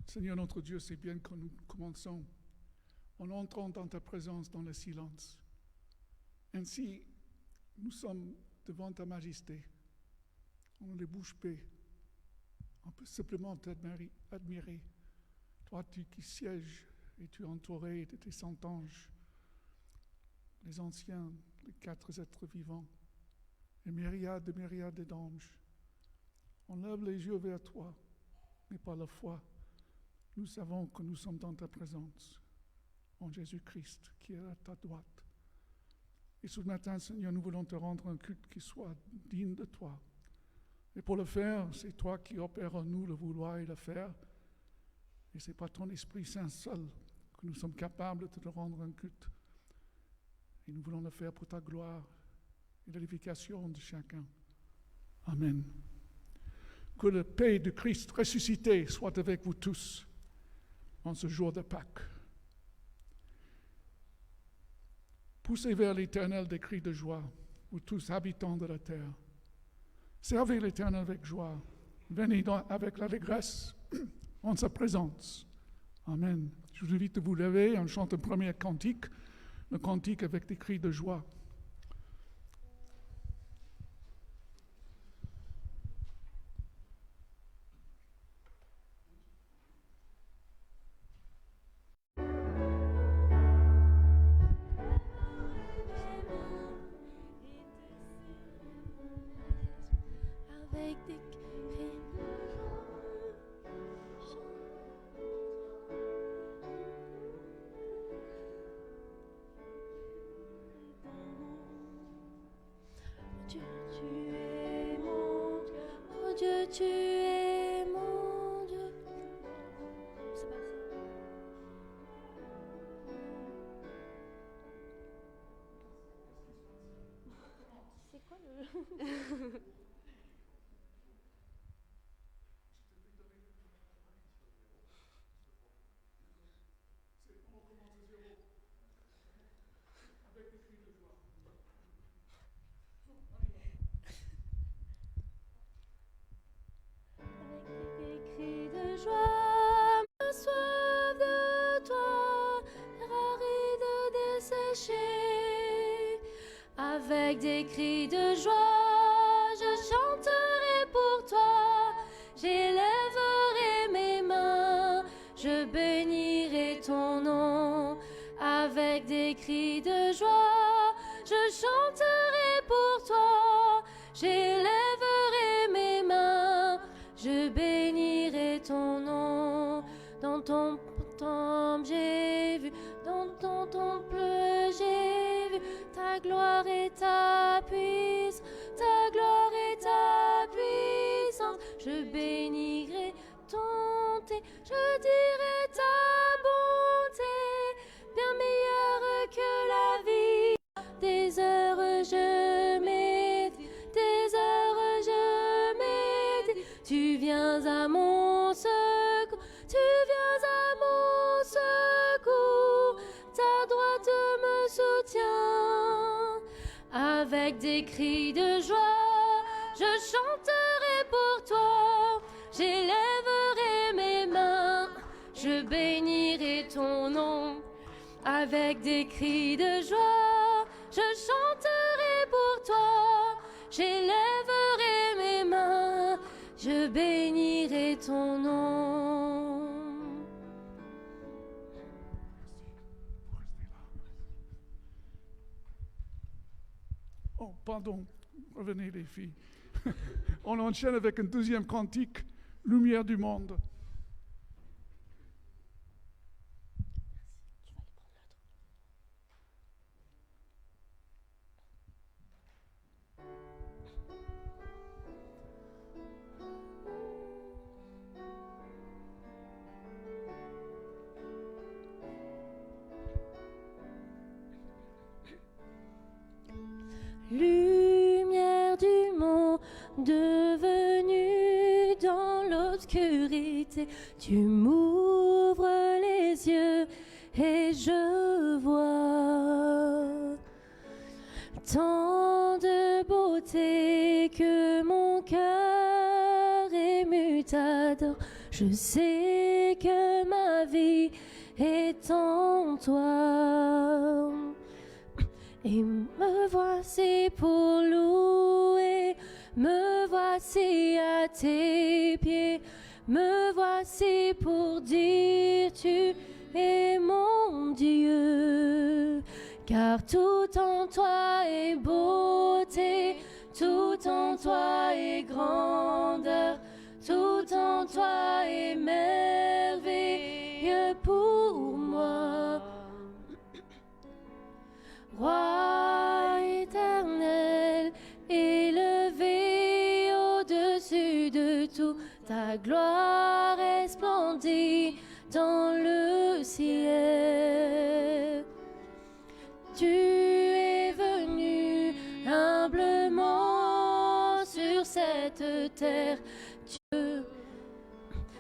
Seigneur notre Dieu, c'est bien que nous commençons en entrant dans ta présence dans le silence. Ainsi, nous sommes devant ta majesté. On ne les bouge pas. On peut simplement t'admirer. Toi, tu qui sièges et tu es entouré de tes 100 anges, les anciens, les 4 êtres vivants, et myriades d'anges. On lève les yeux vers toi, mais par la foi, nous savons que nous sommes dans ta présence, en Jésus-Christ, qui est à ta droite. Et ce matin, Seigneur, nous voulons te rendre un culte qui soit digne de toi. Et pour le faire, c'est toi qui opères en nous le vouloir et le faire. Et ce n'est pas ton Esprit Saint seul que nous sommes capables de te rendre un culte. Et nous voulons le faire pour ta gloire et l'édification de chacun. Amen. Que la paix de Christ ressuscité soit avec vous tous en ce jour de Pâques. Poussez vers l'Éternel des cris de joie, vous tous habitants de la terre. Servez l'Éternel avec joie. Venez avec l'allégresse en sa présence. Amen. Je vous invite à vous lever. On chante un premier cantique, le cantique avec des cris de joie. Tu es mon Dieu. C'est pas ça. C'est quoi le... Joie, ma soif de toi, aride desséchée. Avec des cris de joie, je chanterai pour toi. J'élèverai mes mains, je bénirai ton nom. Avec des cris de joie, je chanterai pour toi. J'élèverai mes mains, je bénirai ton nom. Dans ton temple j'ai vu, dans ton temple j'ai vu ta gloire et ta puissance, ta gloire et ta puissance. Je bénirai ton thé, je dirai ta bonté, bien meilleure que la vie. Des heures je médite, des heures je médite. Tu viens à mon secours, tu viens à mon secours. Ta droite me soutient. Avec des cris de joie, je chanterai pour toi. J'élèverai mes mains, je bénirai ton nom. Avec des cris de joie, je chanterai pour toi. J'élèverai mes mains, je bénirai ton nom. Oh, pardon, revenez les filles. On enchaîne avec un deuxième cantique, Lumière du monde. Lumière du monde devenue dans l'obscurité, tu m'ouvres les yeux et je vois tant de beauté que mon cœur ému t'adore. Je sais que ma vie est en toi. Et me voici pour louer, me voici à tes pieds, me voici pour dire tu es mon Dieu. Car tout en toi est beauté, tout en toi est grandeur, tout en toi est merveilleux pour moi. Roi éternel, élevé au-dessus de tout, ta gloire resplendit dans le ciel. Tu es venu humblement sur cette terre, Dieu.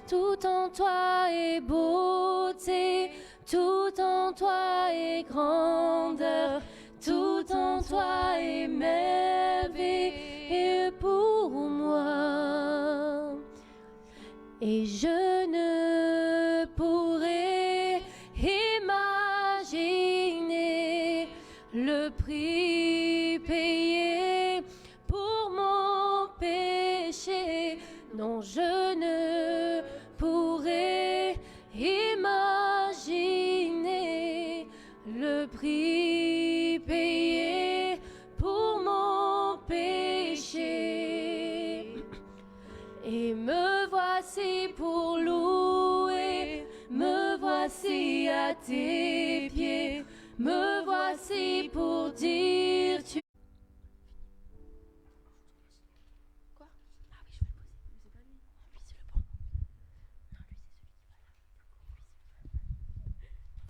Tout en toi est beauté, tout en toi est grandeur, tout en toi est merveilleux pour moi. Et je ne pourrais imaginer le prix payé pour mon péché. Non, je ne pourrais imaginer le prix payé pour mon péché. Et me voici pour louer, me voici à tes pieds, me voici pour dire tu. Quoi? Ah oui, je vais le poser, mais c'est pas lui. Lui, c'est le bon. Non, lui, c'est celui qui va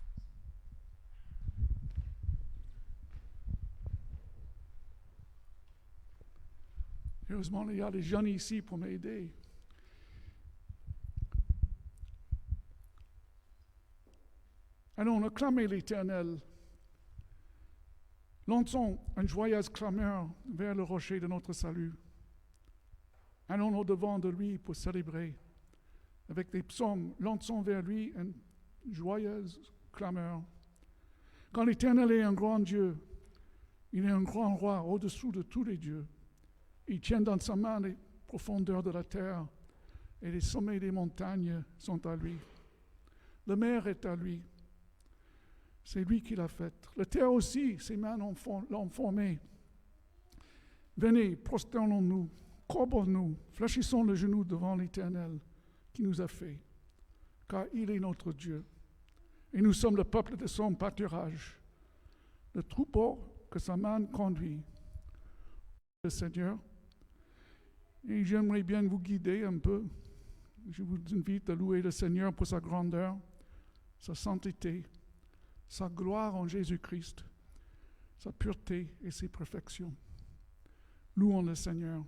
là. Heureusement, il y a des jeunes ici pour m'aider. Allons acclamer l'Éternel. Lançons une joyeuse clameur vers le rocher de notre salut. Allons au-devant de lui pour célébrer. Avec des psaumes, lançons vers lui une joyeuse clameur. Quand l'Éternel est un grand Dieu, il est un grand roi au-dessous de tous les dieux. Il tient dans sa main les profondeurs de la terre et les sommets des montagnes sont à lui. La mer est à lui. C'est lui qui l'a faite. La terre aussi, ses mains l'ont formée. Venez, prosternons-nous, courbons-nous, fléchissons le genou devant l'Éternel qui nous a fait, car il est notre Dieu. Et nous sommes le peuple de son pâturage, le troupeau que sa main conduit. Le Seigneur, et j'aimerais bien vous guider un peu. Je vous invite à louer le Seigneur pour sa grandeur, sa sainteté, sa gloire en Jésus-Christ, sa pureté et ses perfections. Louons le Seigneur.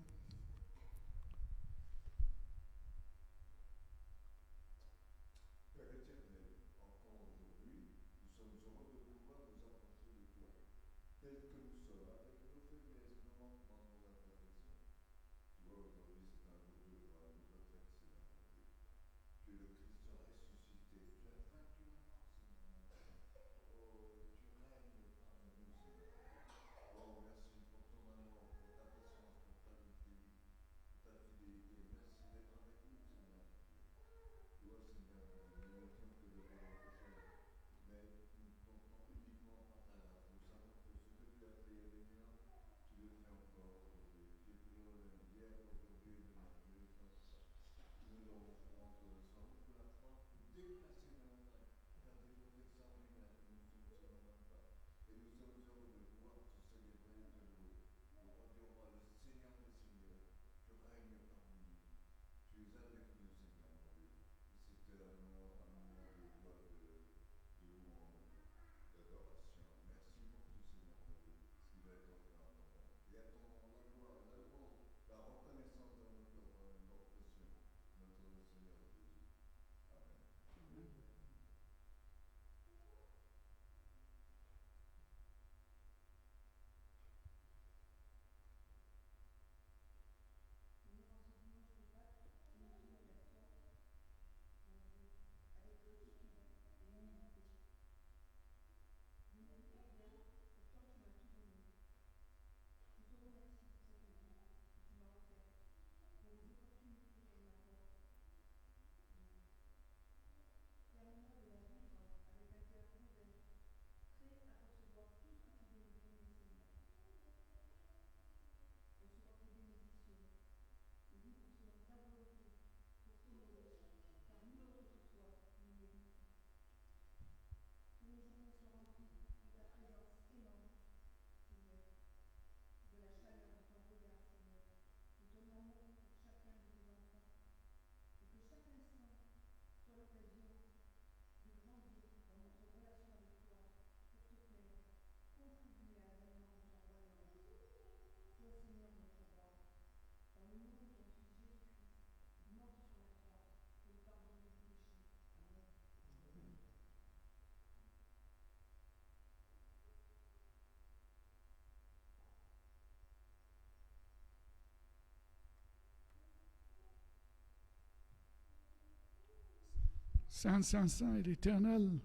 Saint, Saint, Saint et l'Éternel,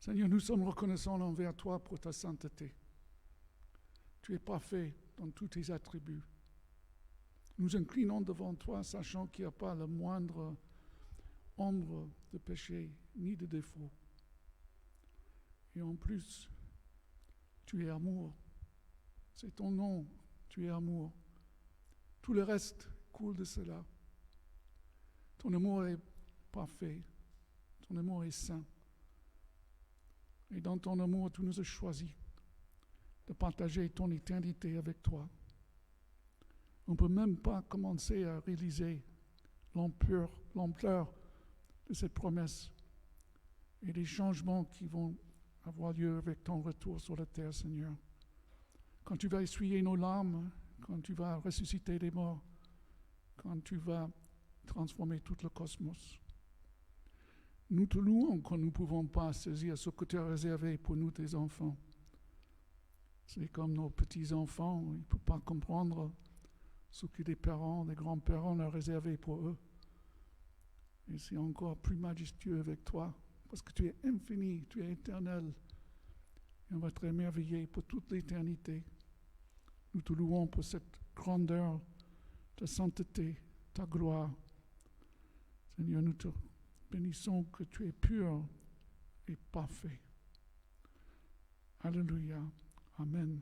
Seigneur, nous sommes reconnaissants envers toi pour ta sainteté. Tu es parfait dans tous tes attributs. Nous inclinons devant toi, sachant qu'il n'y a pas la moindre ombre de péché ni de défaut. Et en plus, tu es amour. C'est ton nom, tu es amour. Tout le reste coule de cela. Ton amour est parfait. Ton amour est saint. Et dans ton amour, tu nous as choisis de partager ton éternité avec toi. On ne peut même pas commencer à réaliser l'ampleur de cette promesse et les changements qui vont avoir lieu avec ton retour sur la terre, Seigneur. Quand tu vas essuyer nos larmes, quand tu vas ressusciter les morts, quand tu vas transformer tout le cosmos. Nous te louons quand nous ne pouvons pas saisir ce que tu as réservé pour nous, tes enfants. C'est comme nos petits-enfants, ils ne peuvent pas comprendre ce que les parents, les grands-parents ont réservé pour eux. Et c'est encore plus majestueux avec toi, parce que tu es infini, tu es éternel. Et on va te émerveiller pour toute l'éternité. Nous te louons pour cette grandeur, ta sainteté, ta gloire. Seigneur, nous te bénissons que tu es pur et parfait. Alléluia. Amen.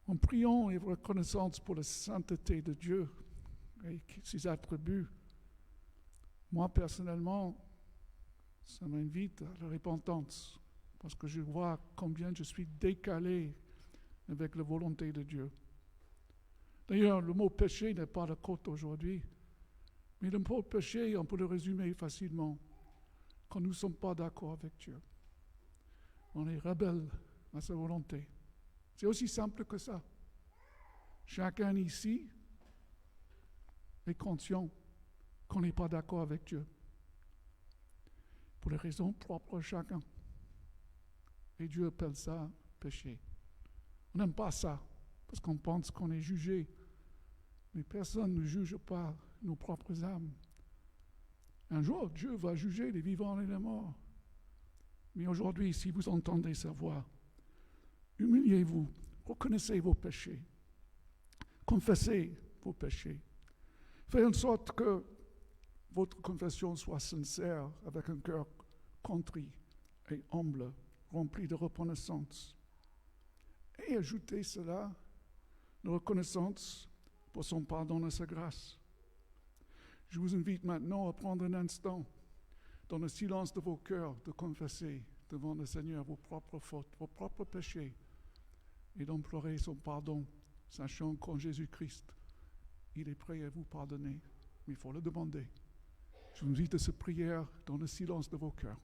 En priant et reconnaissance pour la sainteté de Dieu et ses attributs, moi personnellement, ça m'invite à la repentance parce que je vois combien je suis décalé avec la volonté de Dieu. D'ailleurs, le mot péché n'est pas la côte aujourd'hui, mais le mot péché, on peut le résumer facilement quand nous ne sommes pas d'accord avec Dieu. On est rebelle à sa volonté. C'est aussi simple que ça. Chacun ici est conscient qu'on n'est pas d'accord avec Dieu. Pour les raisons propres à chacun. Et Dieu appelle ça péché. On n'aime pas ça, parce qu'on pense qu'on est jugé. Mais personne ne juge pas nos propres âmes. Un jour, Dieu va juger les vivants et les morts. Mais aujourd'hui, si vous entendez sa voix, humiliez-vous, reconnaissez vos péchés, confessez vos péchés. Faites en sorte que votre confession soit sincère, avec un cœur contrit et humble, rempli de reconnaissance. Et ajoutez cela, la reconnaissance pour son pardon et sa grâce. Je vous invite maintenant à prendre un instant, dans le silence de vos cœurs, de confesser devant le Seigneur vos propres fautes, vos propres péchés, et d'implorer son pardon, sachant qu'en Jésus-Christ, il est prêt à vous pardonner. Mais il faut le demander. Je vous invite à cette prière dans le silence de vos cœurs.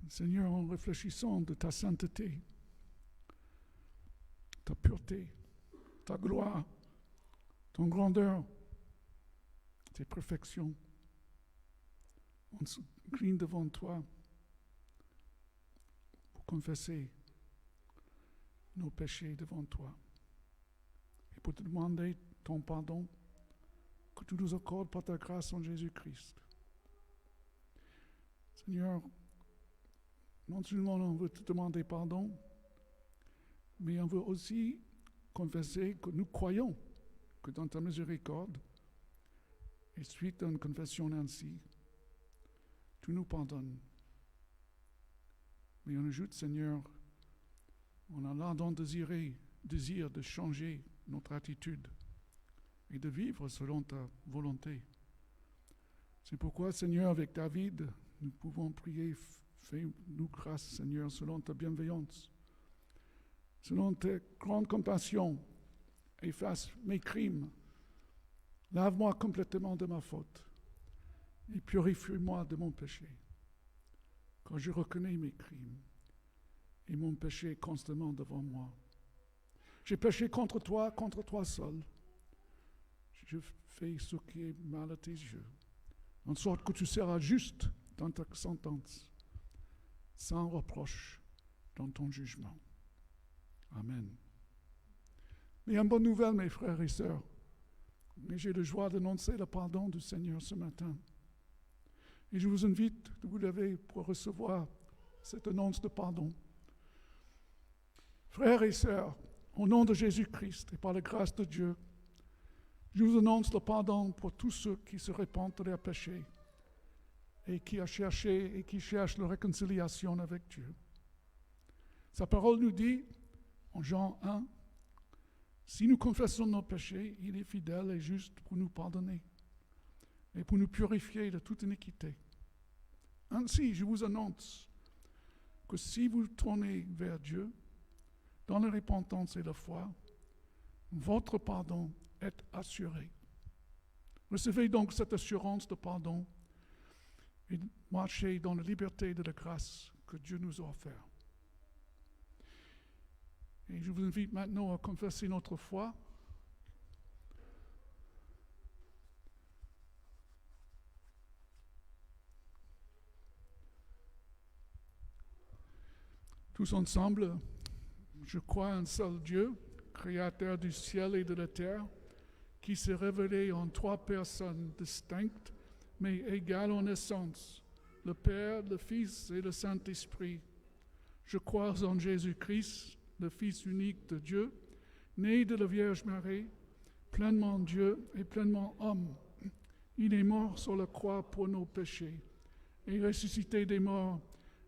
Seigneur, en réfléchissant de ta sainteté, ta pureté, ta gloire, ton grandeur, tes perfections, on s'incline devant toi pour confesser nos péchés devant toi et pour te demander ton pardon que tu nous accordes par ta grâce en Jésus-Christ. Seigneur, non seulement on veut te demander pardon, mais on veut aussi confesser que nous croyons que dans ta miséricorde, et suite à une confession ainsi, tu nous pardonnes. Mais on ajoute, Seigneur, on a l'ardent désir de changer notre attitude et de vivre selon ta volonté. C'est pourquoi, Seigneur, avec David, nous pouvons prier, fais-nous grâce, Seigneur, selon ta bienveillance, selon ta grande compassion, efface mes crimes, lave-moi complètement de ma faute et purifie-moi de mon péché, quand je reconnais mes crimes et mon péché constamment devant moi. J'ai péché contre toi seul. Je fais ce qui est mal à tes yeux, en sorte que tu seras juste dans ta sentence, sans reproche dans ton jugement. Amen. Mais une bonne nouvelle, mes frères et sœurs, mais j'ai la joie d'annoncer le pardon du Seigneur ce matin. Et je vous invite de vous lever pour recevoir cette annonce de pardon. Frères et sœurs, au nom de Jésus-Christ et par la grâce de Dieu, je vous annonce le pardon pour tous ceux qui se répandent de leurs péchés et qui cherchent la réconciliation avec Dieu. Sa parole nous dit, en Jean 1, si nous confessons nos péchés, il est fidèle et juste pour nous pardonner et pour nous purifier de toute iniquité. Ainsi, je vous annonce que si vous tournez vers Dieu, dans la repentance et la foi, votre pardon est assuré. Recevez donc cette assurance de pardon et marchez dans la liberté de la grâce que Dieu nous a offerte. Et je vous invite maintenant à confesser notre foi. Tous ensemble, je crois en un seul Dieu, créateur du ciel et de la terre, qui s'est révélé en trois personnes distinctes, mais égales en essence, le Père, le Fils et le Saint-Esprit. Je crois en Jésus-Christ, le Fils unique de Dieu, né de la Vierge Marie, pleinement Dieu et pleinement homme. Il est mort sur la croix pour nos péchés, et ressuscité des morts,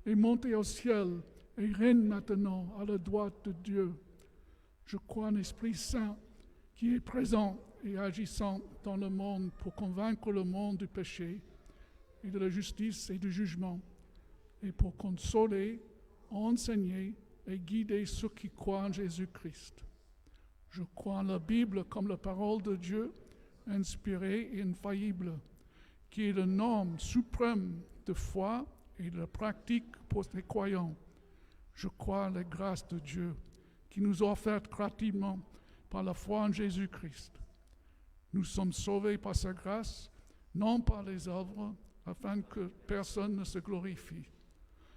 et monté au ciel, et règne maintenant à la droite de Dieu. Je crois en l'Esprit Saint, qui est présent et agissant dans le monde pour convaincre le monde du péché et de la justice et du jugement, et pour consoler, enseigner et guider ceux qui croient en Jésus-Christ. Je crois en la Bible comme la parole de Dieu, inspirée et infaillible, qui est la norme suprême de foi et de pratique pour les croyants. Je crois en la grâce de Dieu, qui nous est offerte gratuitement par la foi en Jésus-Christ. Nous sommes sauvés par sa grâce, non par les œuvres, afin que personne ne se glorifie.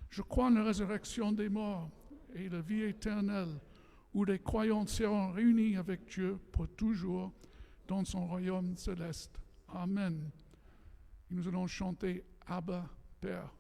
Je crois en la résurrection des morts et la vie éternelle, où les croyants seront réunis avec Dieu pour toujours dans son royaume céleste. Amen. Et nous allons chanter Abba, Père.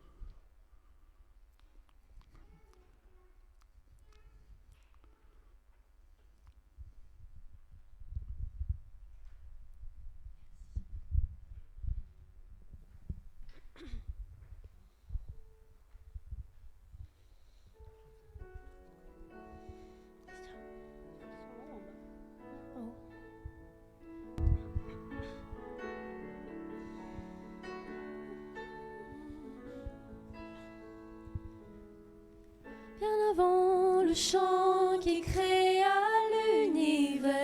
Bien avant le chant qui créa l'univers,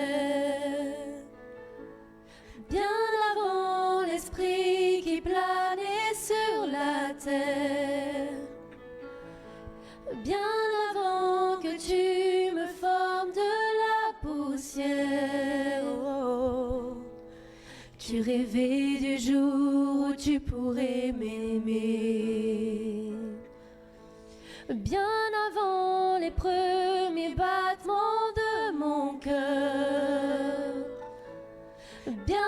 bien avant l'esprit qui planait sur la terre, bien avant que tu me formes de la poussière, oh, tu rêvais du jour où tu pourrais m'aimer. Bien avant les premiers battements de mon cœur, bien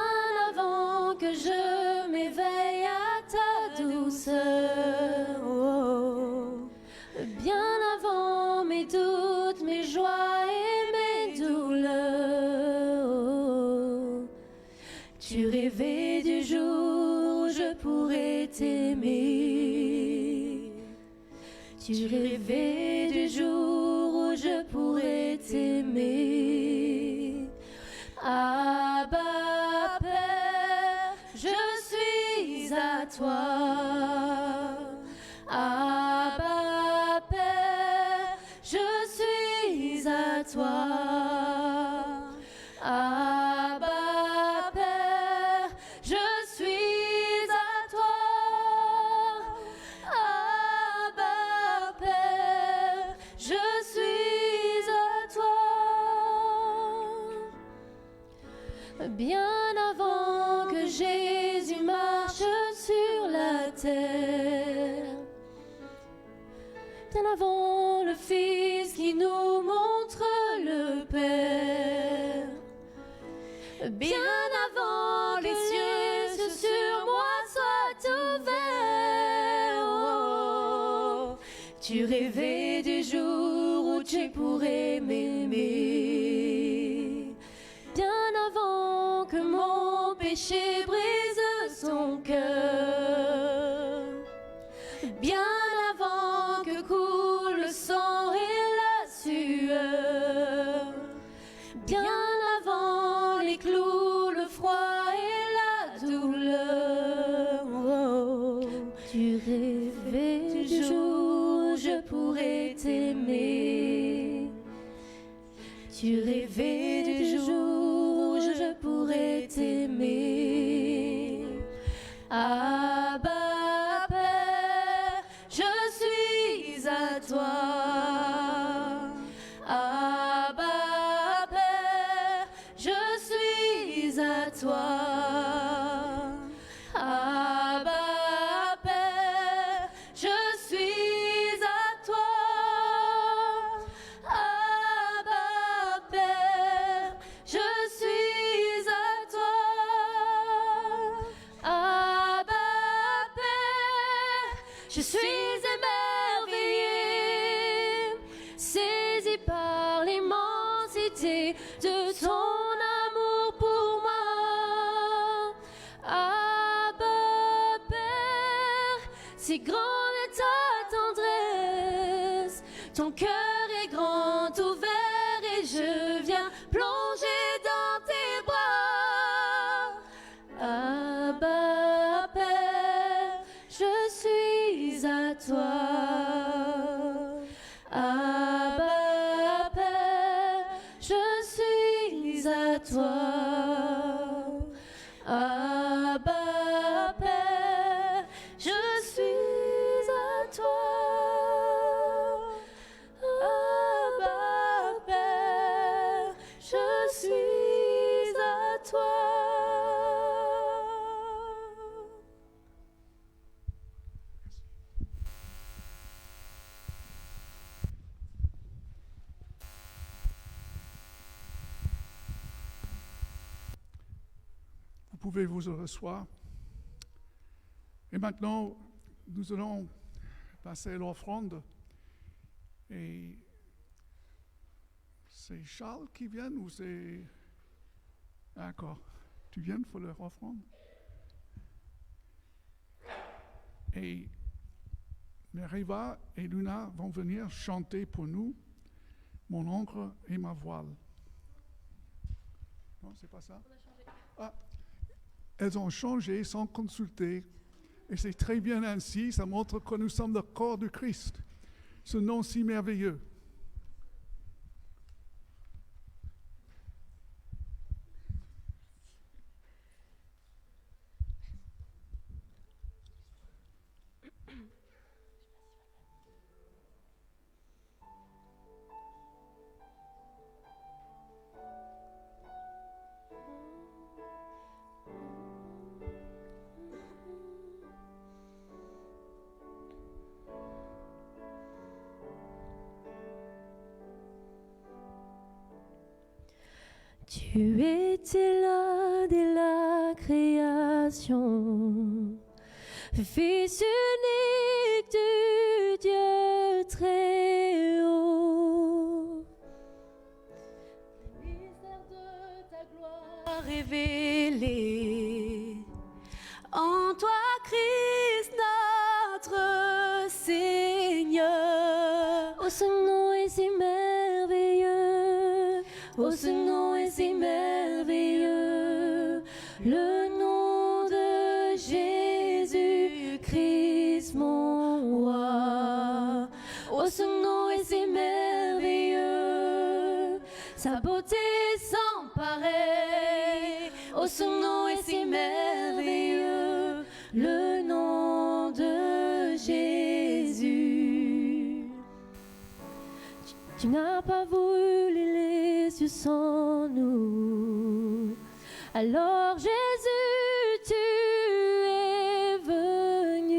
avant que je m'éveille à ta douceur, oh, Tu rêvais du jour où je pourrais t'aimer. Tu rêvais du jour où je pourrais t'aimer. Abba Père, je suis à toi. Abba Père, je suis à toi. Abba Père, je suis à toi. Abba Père, je suis à toi. Bien avant que Jésus marche sur la terre, bien avant le Fils qui nous montre le Père, bien avant les cieux sur moi soient ouverts. Oh, tu rêvais du jour où tu pourrais m'aimer. Bien avant que mon péché brise son cœur, bien avant que coule le sang et la sueur, bien avant les clous, le froid et la douleur. Oh, tu rêvais du jour où je pourrais t'aimer. Tu rêvais du jour où je pourrais t'aimer. Abba Père, je suis à toi. Abba Père, je suis à toi. Abba Père, je suis à toi. Abba Père, je suis à toi. Abba Père, je suis émerveillée, saisie par l'immensité de ton amour pour moi. Abba Père, si grande est ta tendresse, ton cœur est grand ouvert et je viens plonger dans tes bras. Abba Père, je suis à toi. Abba Père, je suis à toi. Abba Père, je suis à toi. Abba Père, je suis à toi. Vous pouvez vous rasseoir. Et maintenant, nous allons passer à l'offrande. Et c'est Charles qui vient ou c'est... D'accord. Tu viens pour leur offrande? Et Meriva et Luna vont venir chanter pour nous Mon encre et ma voile. Non, c'est pas ça? Ah, elles ont changé sans consulter. Et c'est très bien ainsi, ça montre que nous sommes le corps du Christ. Ce nom si merveilleux. Tu étais là dès la création, Fils unique du Dieu très haut. Les mystères de ta gloire révélés Oh, ce nom est si merveilleux, le nom de Jésus-Christ, mon roi. Oh, ce nom est si merveilleux, sa beauté sans pareil. Oh, ce nom est si merveilleux, le nom de Jésus. Tu n'as pas voulu les cieux sans nous. Alors Jésus, tu es venu.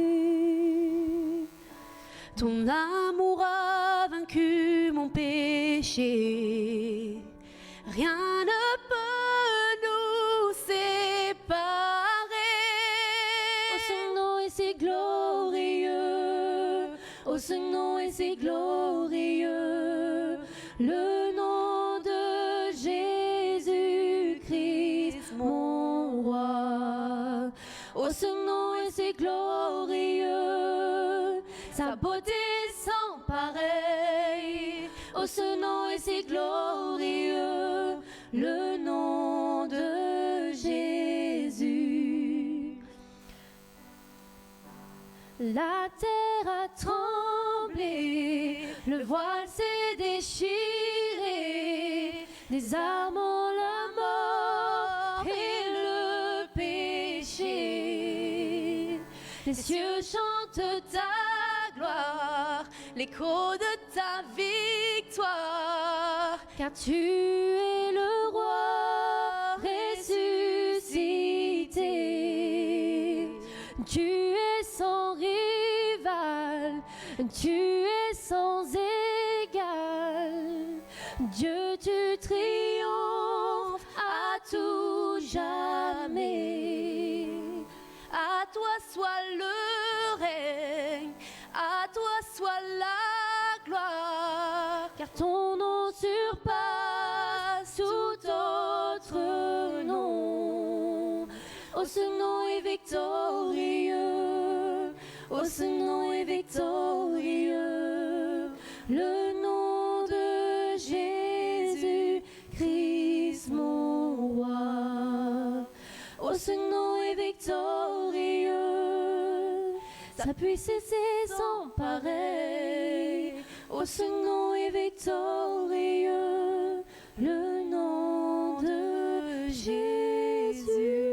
Ton amour a vaincu mon péché. Rien ne peut nous séparer. Oh, ce nom est si glorieux. Oh, ce nom est si glorieux. Le nom de Jésus-Christ, mon roi. Oh, ce nom est si glorieux, sa beauté sans pareil. Oh, ce nom est si glorieux, le nom de Jésus. La terre a tremblé, le voile s'est déchiré, les armes ont la mort et le péché. Les cieux chantent ta gloire, l'écho de ta victoire, car tu es le roi ressuscité. Tu es sans rival, tu es sans égal. Dieu, tu triomphes à tout jamais. À toi soit le règne, à toi soit la gloire, car ton nom surpasse tout autre nom. Oh, ce nom est victorieux, oh, ce nom est victorieux, le nom de Jésus-Christ, mon roi. Oh, ce nom est victorieux, sa puissance est sans pareil. Oh, ce nom est victorieux, le nom de Jésus.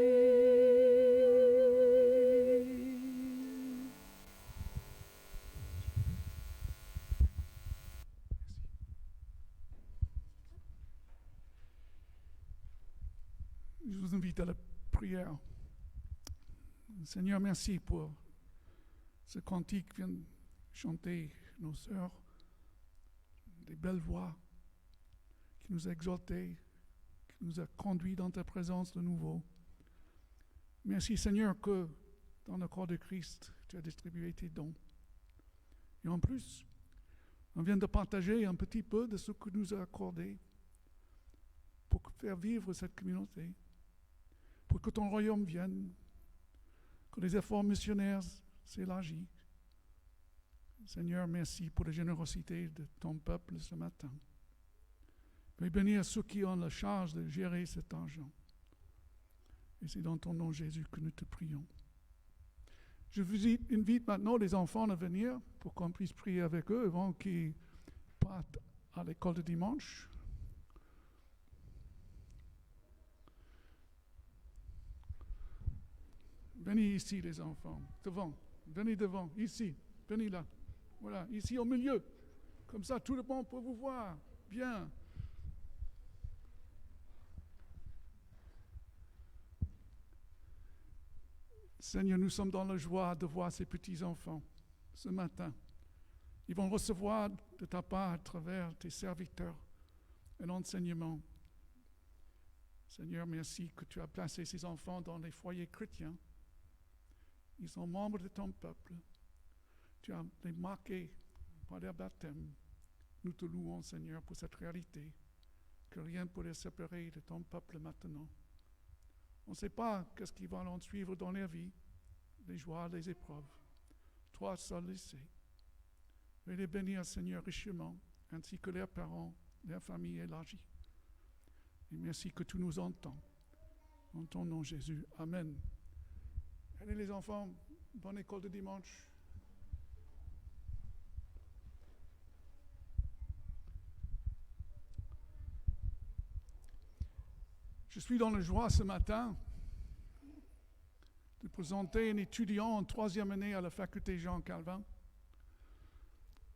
Je vous invite à la prière. Seigneur, merci pour ce cantique que viennent chanter nos sœurs, des belles voix qui nous a exaltés, qui nous a conduits dans ta présence de nouveau. Merci Seigneur que dans le corps de Christ, tu as distribué tes dons. Et en plus, on vient de partager un petit peu de ce que nous a accordé pour faire vivre cette communauté, pour que ton royaume vienne, que les efforts missionnaires s'élargissent. Seigneur, merci pour la générosité de ton peuple ce matin. Veuille bénir ceux qui ont la charge de gérer cet argent. Et c'est dans ton nom, Jésus, que nous te prions. Je vous invite maintenant les enfants à venir pour qu'on puisse prier avec eux avant qu'ils partent à l'école de dimanche. Venez ici, les enfants, devant. Venez devant, ici. Venez là. Voilà, ici au milieu. Comme ça, tout le monde peut vous voir. Bien. Seigneur, nous sommes dans la joie de voir ces petits-enfants ce matin. Ils vont recevoir de ta part, à travers tes serviteurs, un enseignement. Seigneur, merci que tu as placé ces enfants dans les foyers chrétiens. Ils sont membres de ton peuple. Tu as les marqués par leur baptême. Nous te louons, Seigneur, pour cette réalité, que rien ne peut les séparer de ton peuple maintenant. On ne sait pas qu'est-ce qui va en suivre dans leur vie, les joies, les épreuves. Toi seul le sais. Veuillez les bénir, Seigneur, richement, ainsi que leurs parents, leur famille élargie. Merci que tu nous entends. En ton nom, Jésus. Amen. Allez les enfants, bonne école de dimanche. Je suis dans la joie ce matin de présenter un étudiant en 3e année à la faculté Jean Calvin,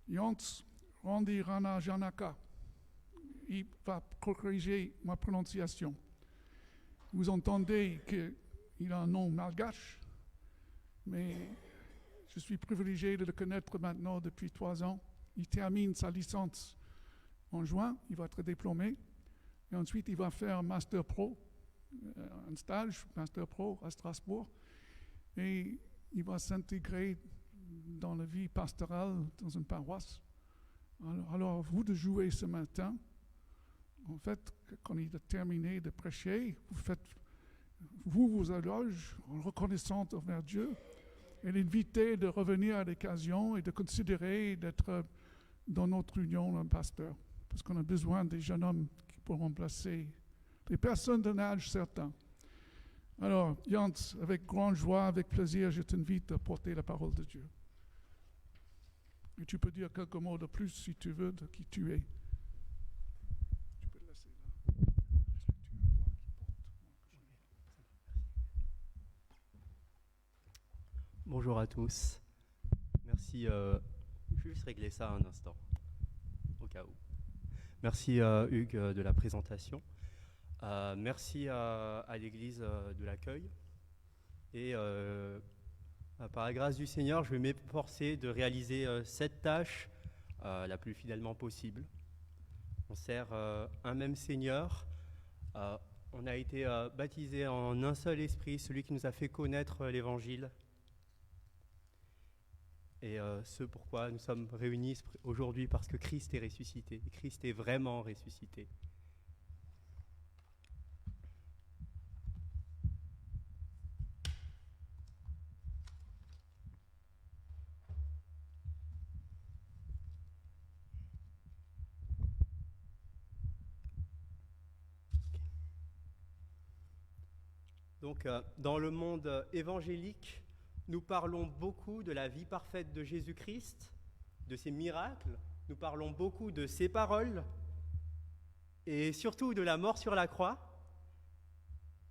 Jans Randi Rana Janaka. Il va corriger ma prononciation. Vous entendez qu'il a un nom malgache, mais je suis privilégié de le connaître maintenant depuis 3 ans. Il termine sa licence en juin, il va être diplômé. Et ensuite, il va faire un Master Pro, un stage Master Pro à Strasbourg. Et il va s'intégrer dans la vie pastorale dans une paroisse. Alors, vous de jouer ce matin, en fait, quand il a terminé de prêcher, vous faites vos éloges en reconnaissant envers Dieu et l'inviter de revenir à l'occasion et de considérer d'être dans notre union un pasteur. Parce qu'on a besoin des jeunes hommes pour remplacer des personnes d'un âge certain. Alors, Jans, avec grande joie, avec plaisir, je t'invite à porter la parole de Dieu. Et tu peux dire quelques mots de plus, si tu veux, de qui tu es. Tu peux le laisser là. Bonjour à tous. Merci. Je vais juste régler ça un instant, au cas où. Merci Hugues de la présentation. Merci à l'Église de l'accueil. Et par la grâce du Seigneur, je vais m'efforcer de réaliser cette tâche la plus fidèlement possible. On sert un même Seigneur. On a été baptisés en un seul esprit, celui qui nous a fait connaître l'Évangile. Et ce pourquoi nous sommes réunis aujourd'hui, parce que Christ est ressuscité. Christ est vraiment ressuscité. Donc, dans le monde évangélique, nous parlons beaucoup de la vie parfaite de Jésus-Christ, de ses miracles, nous parlons beaucoup de ses paroles et surtout de la mort sur la croix,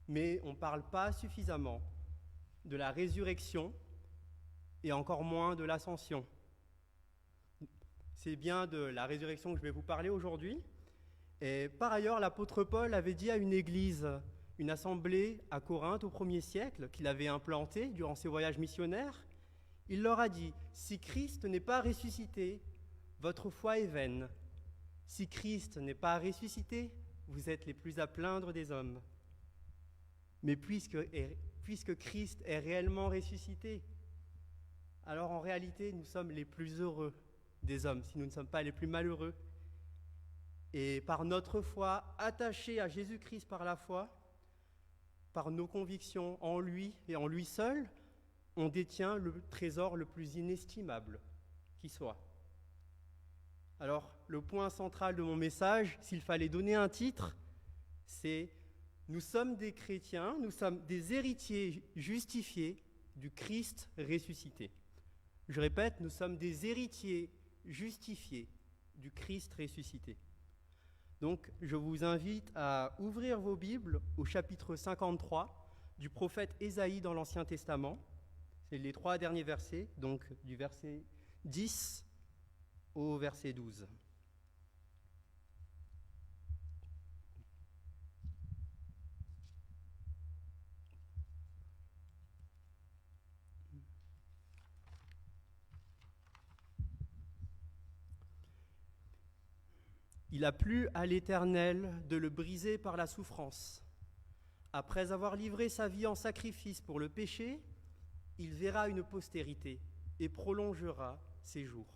mais on ne parle pas suffisamment de la résurrection et encore moins de l'ascension. C'est bien de la résurrection que je vais vous parler aujourd'hui. Et par ailleurs, l'apôtre Paul avait dit à une église, une assemblée à Corinthe au 1er siècle, qu'il avait implantée durant ses voyages missionnaires, il leur a dit « Si Christ n'est pas ressuscité, votre foi est vaine. Si Christ n'est pas ressuscité, vous êtes les plus à plaindre des hommes. Mais puisque Christ est réellement ressuscité, alors en réalité, nous sommes les plus heureux des hommes, si nous ne sommes pas les plus malheureux. Et par notre foi, attachés à Jésus-Christ par la foi, par nos convictions en lui et en lui seul, on détient le trésor le plus inestimable qui soit. Alors, le point central de mon message, s'il fallait donner un titre, c'est « Nous sommes des chrétiens, nous sommes des héritiers justifiés du Christ ressuscité ». Je répète, nous sommes des héritiers justifiés du Christ ressuscité. Donc, je vous invite à ouvrir vos Bibles au chapitre 53 du prophète Ésaïe dans l'Ancien Testament. C'est les 3 derniers versets, donc du verset 10 au verset 12. Il a plu à l'Éternel de le briser par la souffrance. Après avoir livré sa vie en sacrifice pour le péché, il verra une postérité et prolongera ses jours.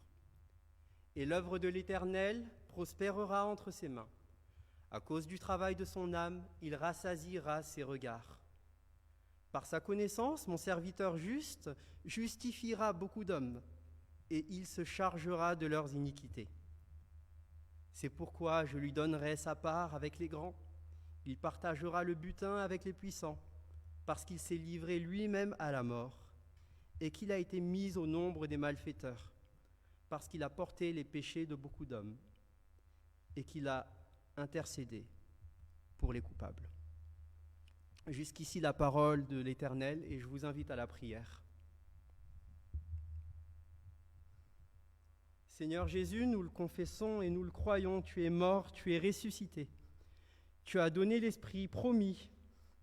Et l'œuvre de l'Éternel prospérera entre ses mains. À cause du travail de son âme, il rassasiera ses regards. Par sa connaissance, mon serviteur juste justifiera beaucoup d'hommes, et il se chargera de leurs iniquités. C'est pourquoi je lui donnerai sa part avec les grands. Il partagera le butin avec les puissants, parce qu'il s'est livré lui-même à la mort, et qu'il a été mis au nombre des malfaiteurs, parce qu'il a porté les péchés de beaucoup d'hommes, et qu'il a intercédé pour les coupables. Jusqu'ici la parole de l'Éternel, et je vous invite à la prière. Seigneur Jésus, nous le confessons et nous le croyons, tu es mort, tu es ressuscité. Tu as donné l'Esprit promis,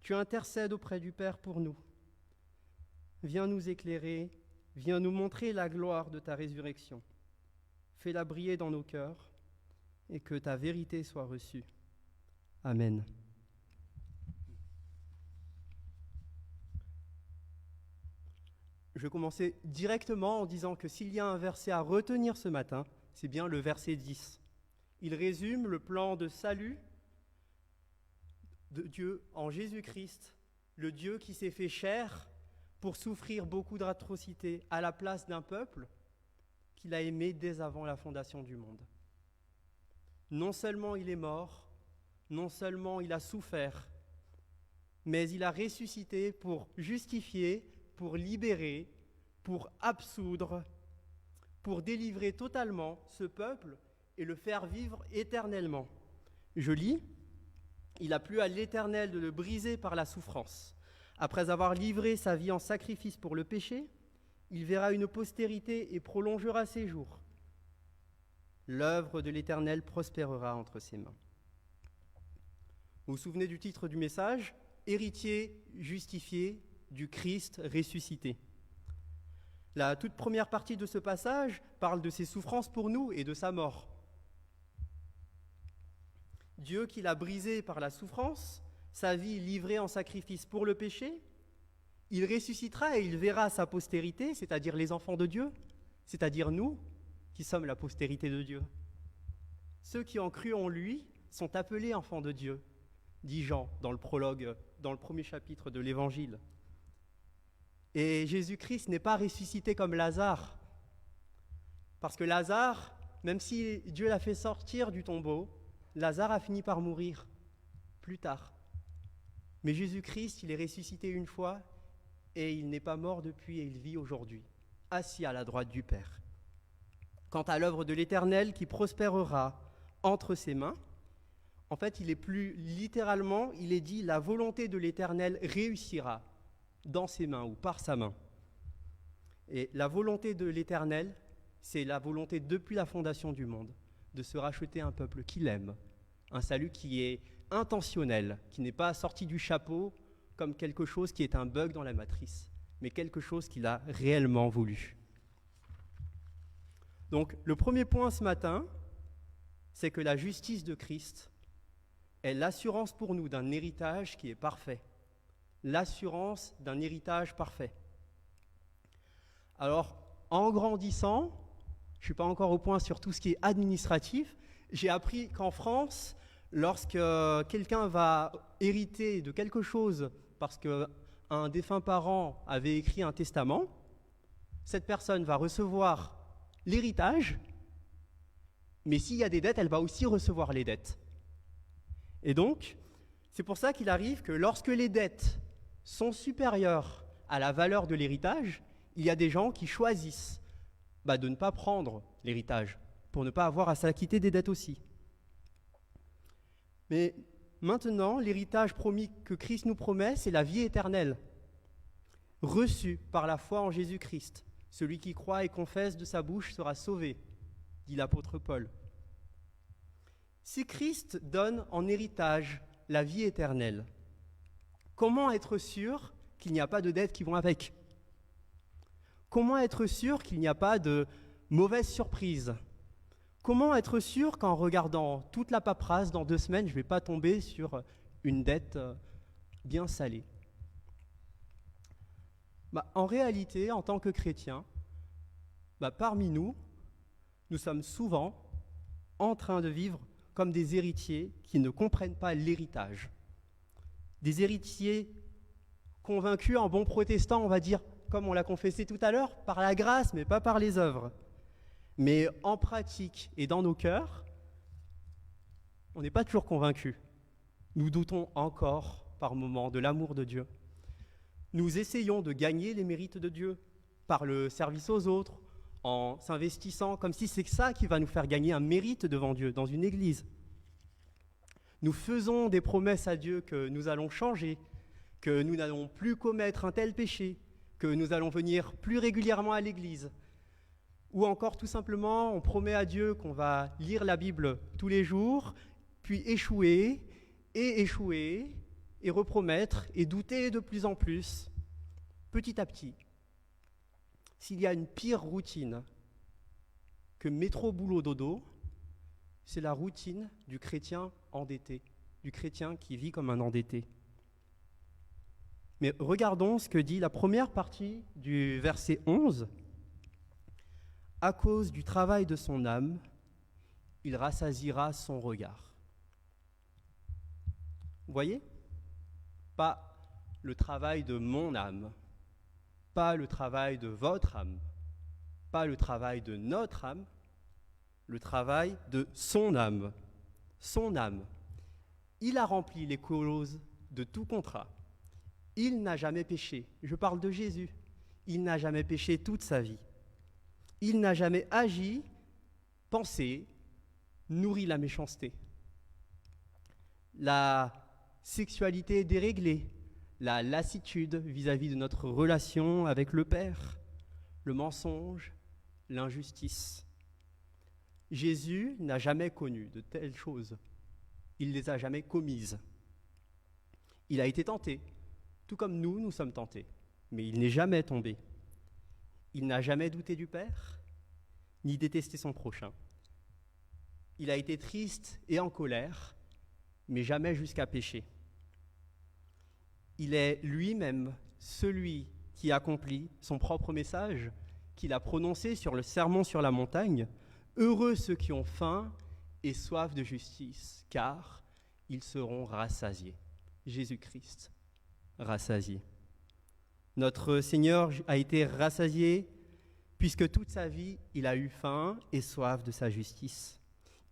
tu intercèdes auprès du Père pour nous. Viens nous éclairer, viens nous montrer la gloire de ta résurrection. Fais-la briller dans nos cœurs et que ta vérité soit reçue. Amen. Je vais commencer directement en disant que s'il y a un verset à retenir ce matin, c'est bien le verset 10. Il résume le plan de salut de Dieu en Jésus-Christ, le Dieu qui s'est fait chair pour souffrir beaucoup d'atrocités à la place d'un peuple qu'il a aimé dès avant la fondation du monde. Non seulement il est mort, non seulement il a souffert, mais il a ressuscité pour justifier, pour libérer, pour absoudre, pour délivrer totalement ce peuple et le faire vivre éternellement. Je lis, « Il a plu à l'Éternel de le briser par la souffrance. Après avoir livré sa vie en sacrifice pour le péché, il verra une postérité et prolongera ses jours. L'œuvre de l'Éternel prospérera entre ses mains. » Vous vous souvenez du titre du message ? Héritier justifié du Christ ressuscité. La toute première partie de ce passage parle de ses souffrances pour nous et de sa mort. Dieu qui l'a brisé par la souffrance, sa vie livrée en sacrifice pour le péché, il ressuscitera et il verra sa postérité, c'est-à-dire les enfants de Dieu, c'est-à-dire nous, qui sommes la postérité de Dieu. Ceux qui ont cru en lui sont appelés enfants de Dieu, dit Jean dans le prologue, dans le premier chapitre de l'Évangile. Et Jésus-Christ n'est pas ressuscité comme Lazare, parce que Lazare, même si Dieu l'a fait sortir du tombeau, Lazare a fini par mourir plus tard. Mais Jésus-Christ, il est ressuscité une fois et il n'est pas mort depuis et il vit aujourd'hui, assis à la droite du Père. Quant à l'œuvre de l'Éternel qui prospérera entre ses mains, en fait, il est plus littéralement, il est dit la volonté de l'Éternel réussira dans ses mains ou par sa main. Et la volonté de l'Éternel, c'est la volonté depuis la fondation du monde, de se racheter un peuple qu'il aime, un salut qui est intentionnel, qui n'est pas sorti du chapeau comme quelque chose qui est un bug dans la matrice, mais quelque chose qu'il a réellement voulu. Donc, le premier point ce matin, c'est que la justice de Christ est l'assurance pour nous d'un héritage qui est parfait. L'assurance d'un héritage parfait. Alors, en grandissant, je ne suis pas encore au point sur tout ce qui est administratif, j'ai appris qu'en France, lorsque quelqu'un va hériter de quelque chose parce qu'un défunt parent avait écrit un testament, cette personne va recevoir l'héritage, mais s'il y a des dettes, elle va aussi recevoir les dettes. Et donc, c'est pour ça qu'il arrive que lorsque les dettes sont supérieures à la valeur de l'héritage, il y a des gens qui choisissent de ne pas prendre l'héritage pour ne pas avoir à s'acquitter des dettes aussi. Mais maintenant, l'héritage promis que Christ nous promet, c'est la vie éternelle, reçue par la foi en Jésus-Christ. Celui qui croit et confesse de sa bouche sera sauvé, dit l'apôtre Paul. Si Christ donne en héritage la vie éternelle, comment être sûr qu'il n'y a pas de dettes qui vont avec ? Comment être sûr qu'il n'y a pas de mauvaises surprises ? Comment être sûr qu'en regardant toute la paperasse, dans 2 semaines, je ne vais pas tomber sur une dette bien salée ? En réalité, en tant que chrétiens, parmi nous, nous sommes souvent en train de vivre comme des héritiers qui ne comprennent pas l'héritage. Des héritiers convaincus en bons protestants, on va dire, comme on l'a confessé tout à l'heure, par la grâce, mais pas par les œuvres. Mais en pratique et dans nos cœurs, on n'est pas toujours convaincus. Nous doutons encore par moments de l'amour de Dieu. Nous essayons de gagner les mérites de Dieu par le service aux autres, en s'investissant comme si c'est ça qui va nous faire gagner un mérite devant Dieu dans une église. Nous faisons des promesses à Dieu que nous allons changer, que nous n'allons plus commettre un tel péché, que nous allons venir plus régulièrement à l'église. Ou encore tout simplement, on promet à Dieu qu'on va lire la Bible tous les jours, puis échouer, et repromettre, et douter de plus en plus, petit à petit. S'il y a une pire routine que métro, boulot, dodo, c'est la routine du chrétien endetté, du chrétien qui vit comme un endetté. Mais regardons ce que dit la première partie du verset 11. « À cause du travail de son âme, il rassasiera son regard. » Vous voyez ? Pas le travail de mon âme, pas le travail de votre âme, pas le travail de notre âme, le travail de son âme. Son âme. Il a rempli les clauses de tout contrat. Il n'a jamais péché. Je parle de Jésus. Il n'a jamais péché toute sa vie. Il n'a jamais agi, pensé, nourri la méchanceté. La sexualité déréglée, la lassitude vis-à-vis de notre relation avec le Père, le mensonge, l'injustice. Jésus n'a jamais connu de telles choses. Il ne les a jamais commises. Il a été tenté, tout comme nous sommes tentés, mais il n'est jamais tombé. Il n'a jamais douté du Père, ni détesté son prochain. Il a été triste et en colère, mais jamais jusqu'à pécher. Il est lui-même celui qui accomplit son propre message, qu'il a prononcé sur le sermon sur la montagne. Heureux ceux qui ont faim et soif de justice, car ils seront rassasiés. Jésus-Christ, rassasié. Notre Seigneur a été rassasié puisque toute sa vie, il a eu faim et soif de sa justice.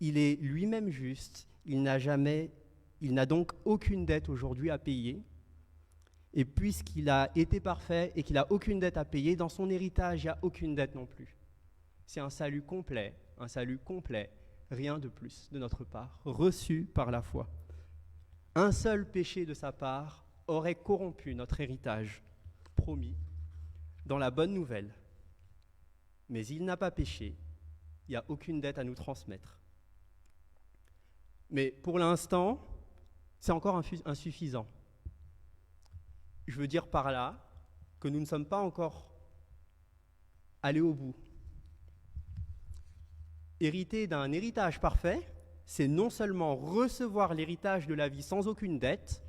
Il est lui-même juste, il n'a donc aucune dette aujourd'hui à payer. Et puisqu'il a été parfait et qu'il n'a aucune dette à payer, dans son héritage, il n'y a aucune dette non plus. C'est un salut complet, rien de plus de notre part, reçu par la foi. Un seul péché de sa part aurait corrompu notre héritage, promis, dans la bonne nouvelle. Mais il n'a pas péché, il n'y a aucune dette à nous transmettre. Mais pour l'instant, c'est encore insuffisant. Je veux dire par là que nous ne sommes pas encore allés au bout. Hériter d'un héritage parfait, c'est non seulement recevoir l'héritage de la vie sans aucune dette,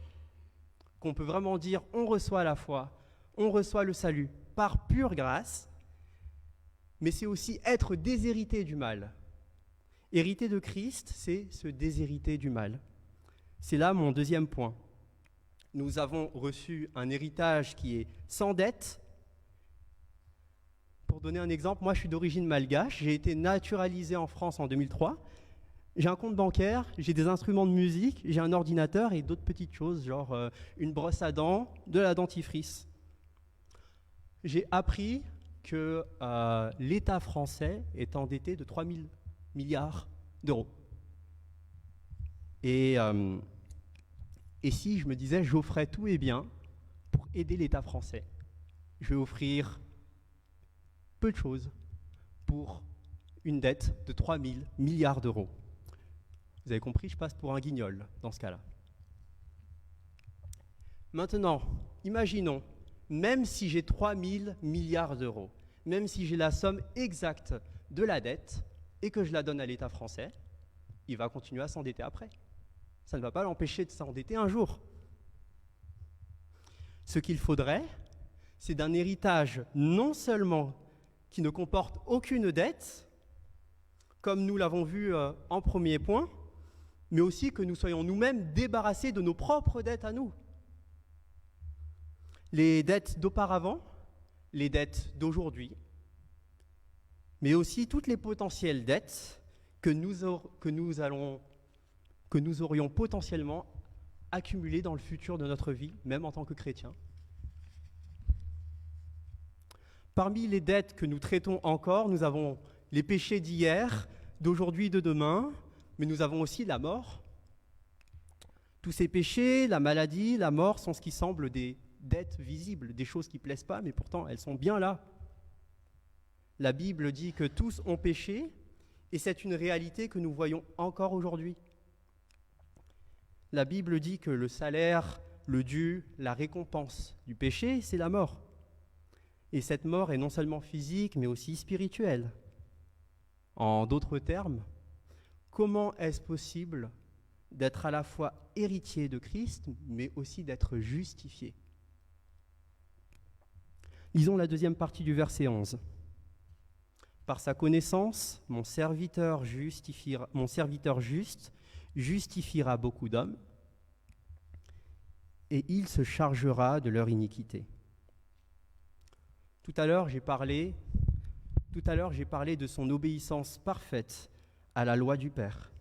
qu'on peut vraiment dire on reçoit la foi, on reçoit le salut par pure grâce, mais c'est aussi être déshérité du mal. Hériter de Christ, c'est se déshériter du mal. C'est là mon deuxième point. Nous avons reçu un héritage qui est sans dette. Pour donner un exemple, moi je suis d'origine malgache, j'ai été naturalisé en France en 2003. J'ai un compte bancaire, j'ai des instruments de musique, j'ai un ordinateur et d'autres petites choses, genre une brosse à dents, de la dentifrice. J'ai appris que l'État français est endetté de 3 000 milliards d'euros. Et si je me disais, j'offrais tous mes biens pour aider l'État français, je vais offrir peu de choses pour une dette de 3 000 milliards d'euros. Vous avez compris, je passe pour un guignol dans ce cas-là. Maintenant, imaginons, même si j'ai 3 000 milliards d'euros, même si j'ai la somme exacte de la dette et que je la donne à l'État français, il va continuer à s'endetter après. Ça ne va pas l'empêcher de s'endetter un jour. Ce qu'il faudrait, c'est d'un héritage non seulement qui ne comporte aucune dette, comme nous l'avons vu en premier point, mais aussi que nous soyons nous-mêmes débarrassés de nos propres dettes à nous. Les dettes d'auparavant, les dettes d'aujourd'hui, mais aussi toutes les potentielles dettes que nous aurions potentiellement accumuler dans le futur de notre vie, même en tant que chrétien. Parmi les dettes que nous traitons encore, nous avons les péchés d'hier, d'aujourd'hui, de demain, mais nous avons aussi la mort. Tous ces péchés, la maladie, la mort sont ce qui semble des dettes visibles, des choses qui ne plaisent pas, mais pourtant elles sont bien là. La Bible dit que tous ont péché, et c'est une réalité que nous voyons encore aujourd'hui. La Bible dit que le salaire, le dû, la récompense du péché, c'est la mort. Et cette mort est non seulement physique, mais aussi spirituelle. En d'autres termes, comment est-ce possible d'être à la fois héritier de Christ, mais aussi d'être justifié? Lisons la deuxième partie du verset 11. Par sa connaissance, mon serviteur juste justifiera beaucoup d'hommes, et il se chargera de leur iniquité. Tout à l'heure, j'ai parlé de son obéissance parfaite à la loi du Père.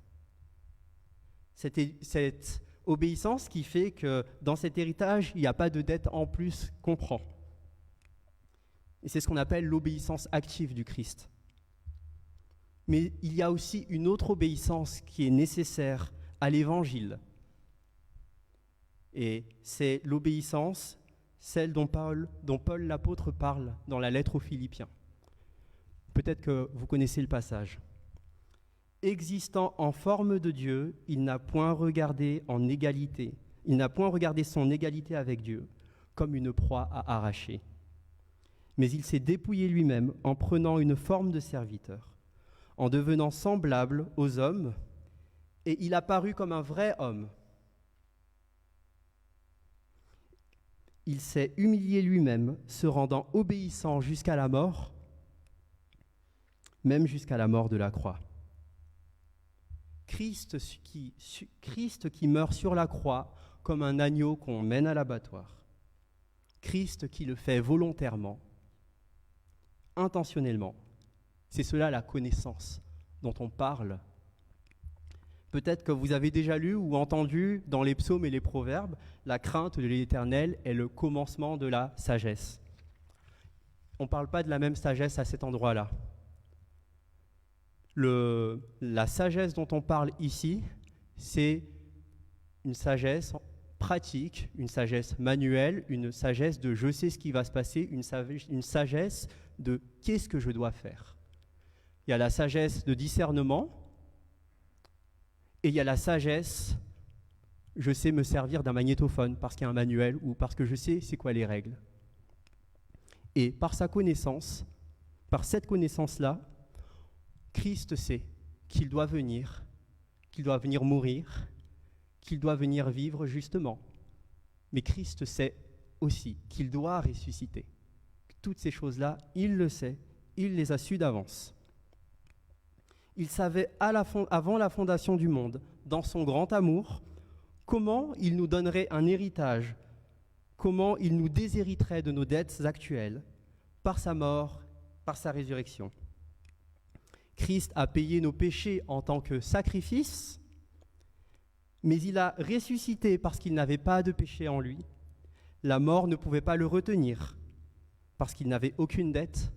Cette obéissance qui fait que dans cet héritage, il n'y a pas de dette en plus qu'on prend. Et c'est ce qu'on appelle l'obéissance active du Christ. Mais il y a aussi une autre obéissance qui est nécessaire à l'Évangile. Et c'est l'obéissance, celle dont Paul l'apôtre parle dans la lettre aux Philippiens. Peut-être que vous connaissez le passage. Existant en forme de Dieu, il n'a point regardé son égalité avec Dieu comme une proie à arracher. Mais il s'est dépouillé lui-même en prenant une forme de serviteur, en devenant semblable aux hommes, et il apparut comme un vrai homme. Il s'est humilié lui-même, se rendant obéissant jusqu'à la mort, même jusqu'à la mort de la croix. Christ qui meurt sur la croix comme un agneau qu'on mène à l'abattoir. Christ qui le fait volontairement, intentionnellement. C'est cela la connaissance dont on parle. Peut-être que vous avez déjà lu ou entendu dans les psaumes et les proverbes, la crainte de l'Éternel est le commencement de la sagesse. On ne parle pas de la même sagesse à cet endroit-là. La sagesse dont on parle ici, c'est une sagesse pratique, une sagesse manuelle, une sagesse de je sais ce qui va se passer, une sagesse de qu'est-ce que je dois faire. Il y a la sagesse de discernement et il y a la sagesse, je sais me servir d'un magnétophone parce qu'il y a un manuel ou parce que je sais c'est quoi les règles. Et par sa connaissance, par cette connaissance-là, Christ sait qu'il doit venir mourir, qu'il doit venir vivre justement. Mais Christ sait aussi qu'il doit ressusciter. Toutes ces choses-là, il le sait, il les a sues d'avance. Il savait avant la fondation du monde, dans son grand amour, comment il nous donnerait un héritage, comment il nous déshériterait de nos dettes actuelles, par sa mort, par sa résurrection. Christ a payé nos péchés en tant que sacrifice, mais il a ressuscité parce qu'il n'avait pas de péché en lui. La mort ne pouvait pas le retenir parce qu'il n'avait aucune dette.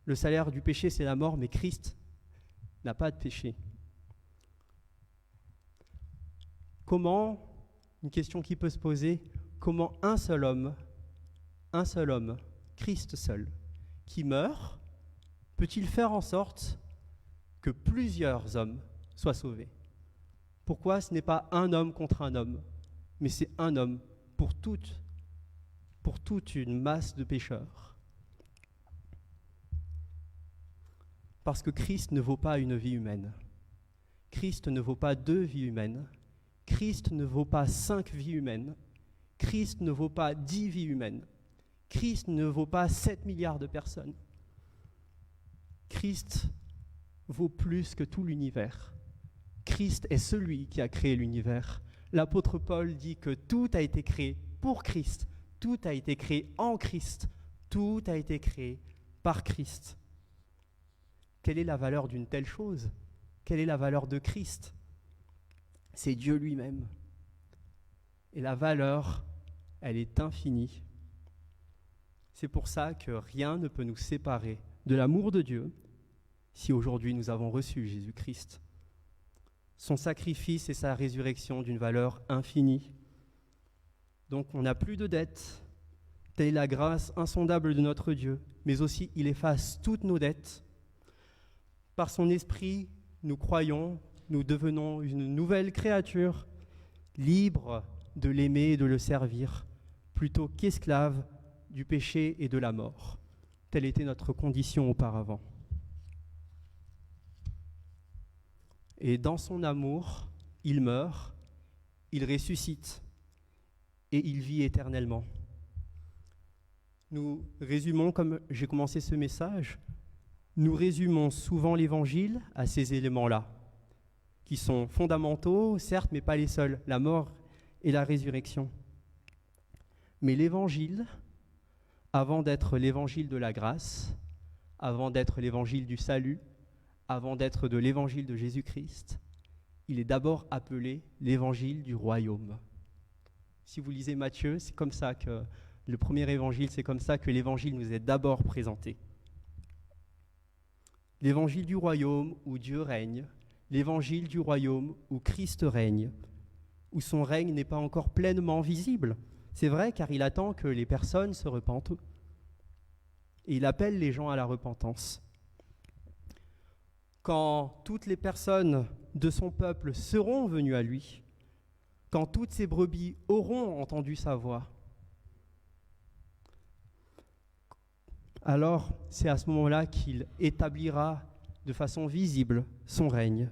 Le salaire du péché, c'est la mort, mais Christ n'a pas de péché. Comment, une question qui peut se poser, comment un seul homme, Christ seul, qui meurt, peut-il faire en sorte que plusieurs hommes soient sauvés? Pourquoi ce n'est pas un homme contre un homme, mais c'est un homme pour toute une masse de pécheurs? Parce que Christ ne vaut pas une vie humaine. Christ ne vaut pas 2 vies humaines. Christ ne vaut pas 5 vies humaines. Christ ne vaut pas 10 vies humaines. Christ ne vaut pas 7 milliards de personnes. Christ vaut plus que tout l'univers. Christ est celui qui a créé l'univers. L'apôtre Paul dit que tout a été créé pour Christ, tout a été créé en Christ, tout a été créé par Christ. Quelle est la valeur d'une telle chose? Quelle est la valeur de Christ? C'est Dieu lui-même. et la valeur, elle est infinie. C'est pour ça que rien ne peut nous séparer de l'amour de Dieu si aujourd'hui nous avons reçu Jésus-Christ. Son sacrifice et sa résurrection d'une valeur infinie. Donc on n'a plus de dette. Telle est la grâce insondable de notre Dieu, mais aussi il efface toutes nos dettes. Par son esprit, nous croyons, nous devenons une nouvelle créature, libre de l'aimer et de le servir, plutôt qu'esclave du péché et de la mort. Telle était notre condition auparavant. Et dans son amour, il meurt, il ressuscite et il vit éternellement. Nous résumons, comme j'ai commencé ce message, nous résumons souvent l'Évangile à ces éléments-là, qui sont fondamentaux, certes, mais pas les seuls, la mort et la résurrection. Mais l'Évangile, avant d'être l'Évangile de la grâce, avant d'être l'Évangile du salut, avant d'être de l'Évangile de Jésus-Christ, il est d'abord appelé l'Évangile du royaume. Si vous lisez Matthieu, c'est comme ça que le premier évangile, c'est comme ça que l'évangile nous est d'abord présenté. L'évangile du royaume où Dieu règne, l'évangile du royaume où Christ règne, où son règne n'est pas encore pleinement visible. C'est vrai, car il attend que les personnes se repentent. Et il appelle les gens à la repentance. Quand toutes les personnes de son peuple seront venues à lui, quand toutes ses brebis auront entendu sa voix, alors c'est à ce moment-là qu'il établira de façon visible son règne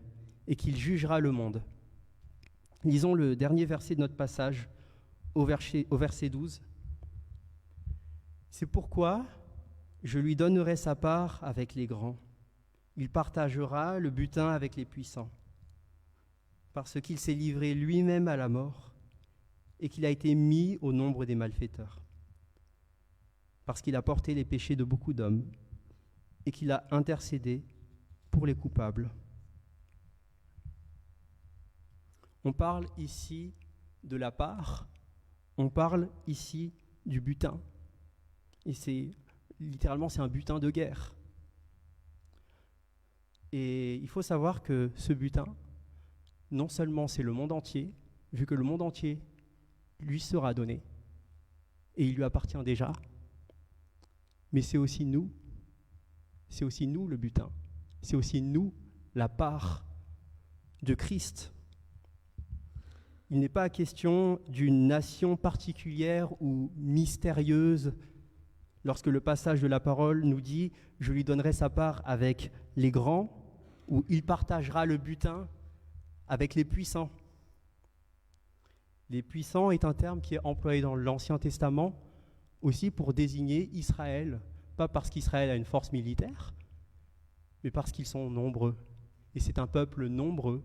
et qu'il jugera le monde. Lisons le dernier verset de notre passage, au verset 12. C'est pourquoi je lui donnerai sa part avec les grands. Il partagera le butin avec les puissants, parce qu'il s'est livré lui-même à la mort et qu'il a été mis au nombre des malfaiteurs. Parce qu'il a porté les péchés de beaucoup d'hommes et qu'il a intercédé pour les coupables. On parle ici de la part, on parle ici du butin. Et c'est un butin de guerre. Et il faut savoir que ce butin, non seulement c'est le monde entier, vu que le monde entier lui sera donné, et il lui appartient déjà, mais c'est aussi nous le butin, c'est aussi nous la part de Christ. Il n'est pas question d'une nation particulière ou mystérieuse lorsque le passage de la parole nous dit « Je lui donnerai sa part avec les grands » ou « Il partagera le butin avec les puissants ». Les puissants est un terme qui est employé dans l'Ancien Testament aussi pour désigner Israël, pas parce qu'Israël a une force militaire, mais parce qu'ils sont nombreux. Et c'est un peuple nombreux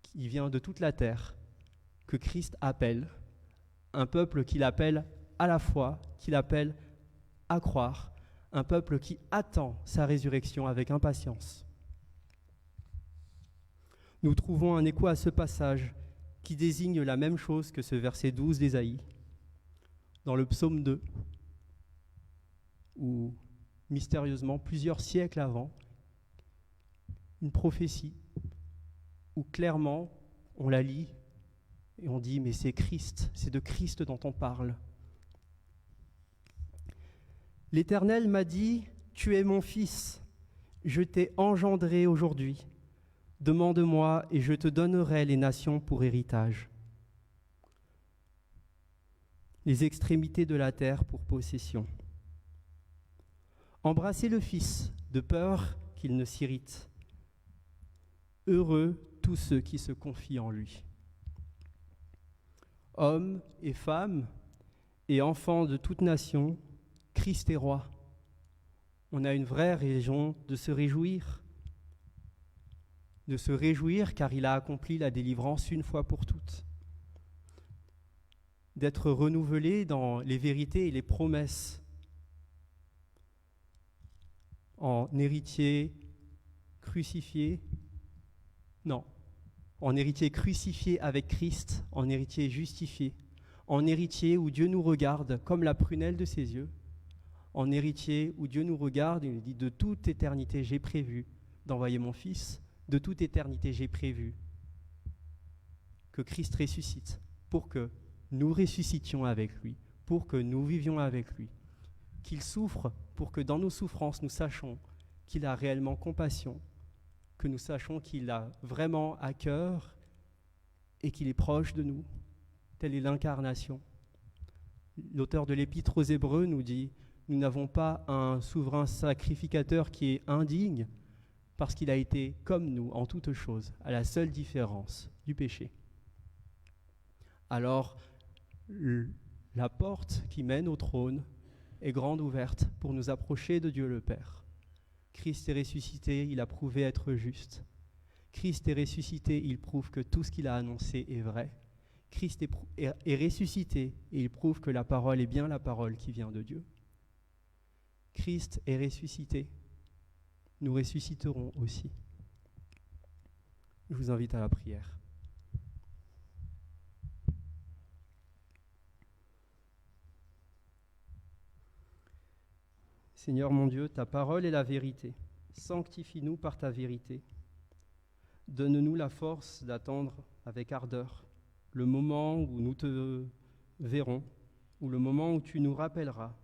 qui vient de toute la terre, que Christ appelle, un peuple qu'il appelle à la foi, qu'il appelle à croire, un peuple qui attend sa résurrection avec impatience. Nous trouvons un écho à ce passage qui désigne la même chose que ce verset 12 d'Ésaïe, dans le psaume 2, où mystérieusement, plusieurs siècles avant, une prophétie, où clairement on la lit et on dit « mais c'est Christ, c'est de Christ dont on parle ». L'Éternel m'a dit « Tu es mon fils, je t'ai engendré aujourd'hui. Demande-moi et je te donnerai les nations pour héritage, les extrémités de la terre pour possession. Embrassez le Fils, de peur qu'il ne s'irrite. Heureux tous ceux qui se confient en lui. » Hommes et femmes et enfants de toute nation, Christ est roi. On a une vraie raison de se réjouir car il a accompli la délivrance une fois pour toutes, d'être renouvelé dans les vérités et les promesses, en héritier crucifié, en héritier crucifié avec Christ, en héritier justifié, en héritier où Dieu nous regarde comme la prunelle de ses yeux, en héritier où Dieu nous regarde et nous dit « De toute éternité, j'ai prévu d'envoyer mon Fils, de toute éternité, j'ai prévu que Christ ressuscite pour que nous ressuscitions avec lui, pour que nous vivions avec lui, qu'il souffre pour que dans nos souffrances, nous sachions qu'il a réellement compassion, que nous sachions qu'il a vraiment à cœur et qu'il est proche de nous. Telle est l'incarnation. L'auteur de l'Épître aux Hébreux nous dit « Nous n'avons pas un souverain sacrificateur qui est indigne parce qu'il a été comme nous en toutes choses, à la seule différence du péché. » Alors, la porte qui mène au trône est grande ouverte pour nous approcher de Dieu le Père. Christ est ressuscité, il a prouvé être juste. Christ est ressuscité, il prouve que tout ce qu'il a annoncé est vrai. Christ est ressuscité et il prouve que la parole est bien la parole qui vient de Dieu. Christ est ressuscité, nous ressusciterons aussi. Je vous invite à la prière. Seigneur mon Dieu, ta parole est la vérité. Sanctifie-nous par ta vérité. Donne-nous la force d'attendre avec ardeur le moment où nous te verrons, ou le moment où tu nous rappelleras.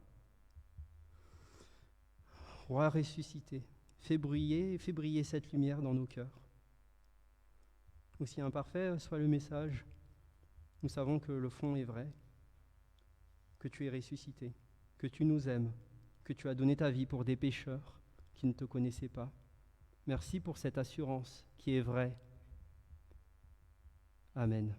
Roi ressuscité, fais briller cette lumière dans nos cœurs. Aussi imparfait soit le message, nous savons que le fond est vrai, que tu es ressuscité, que tu nous aimes, que tu as donné ta vie pour des pécheurs qui ne te connaissaient pas. Merci pour cette assurance qui est vraie. Amen.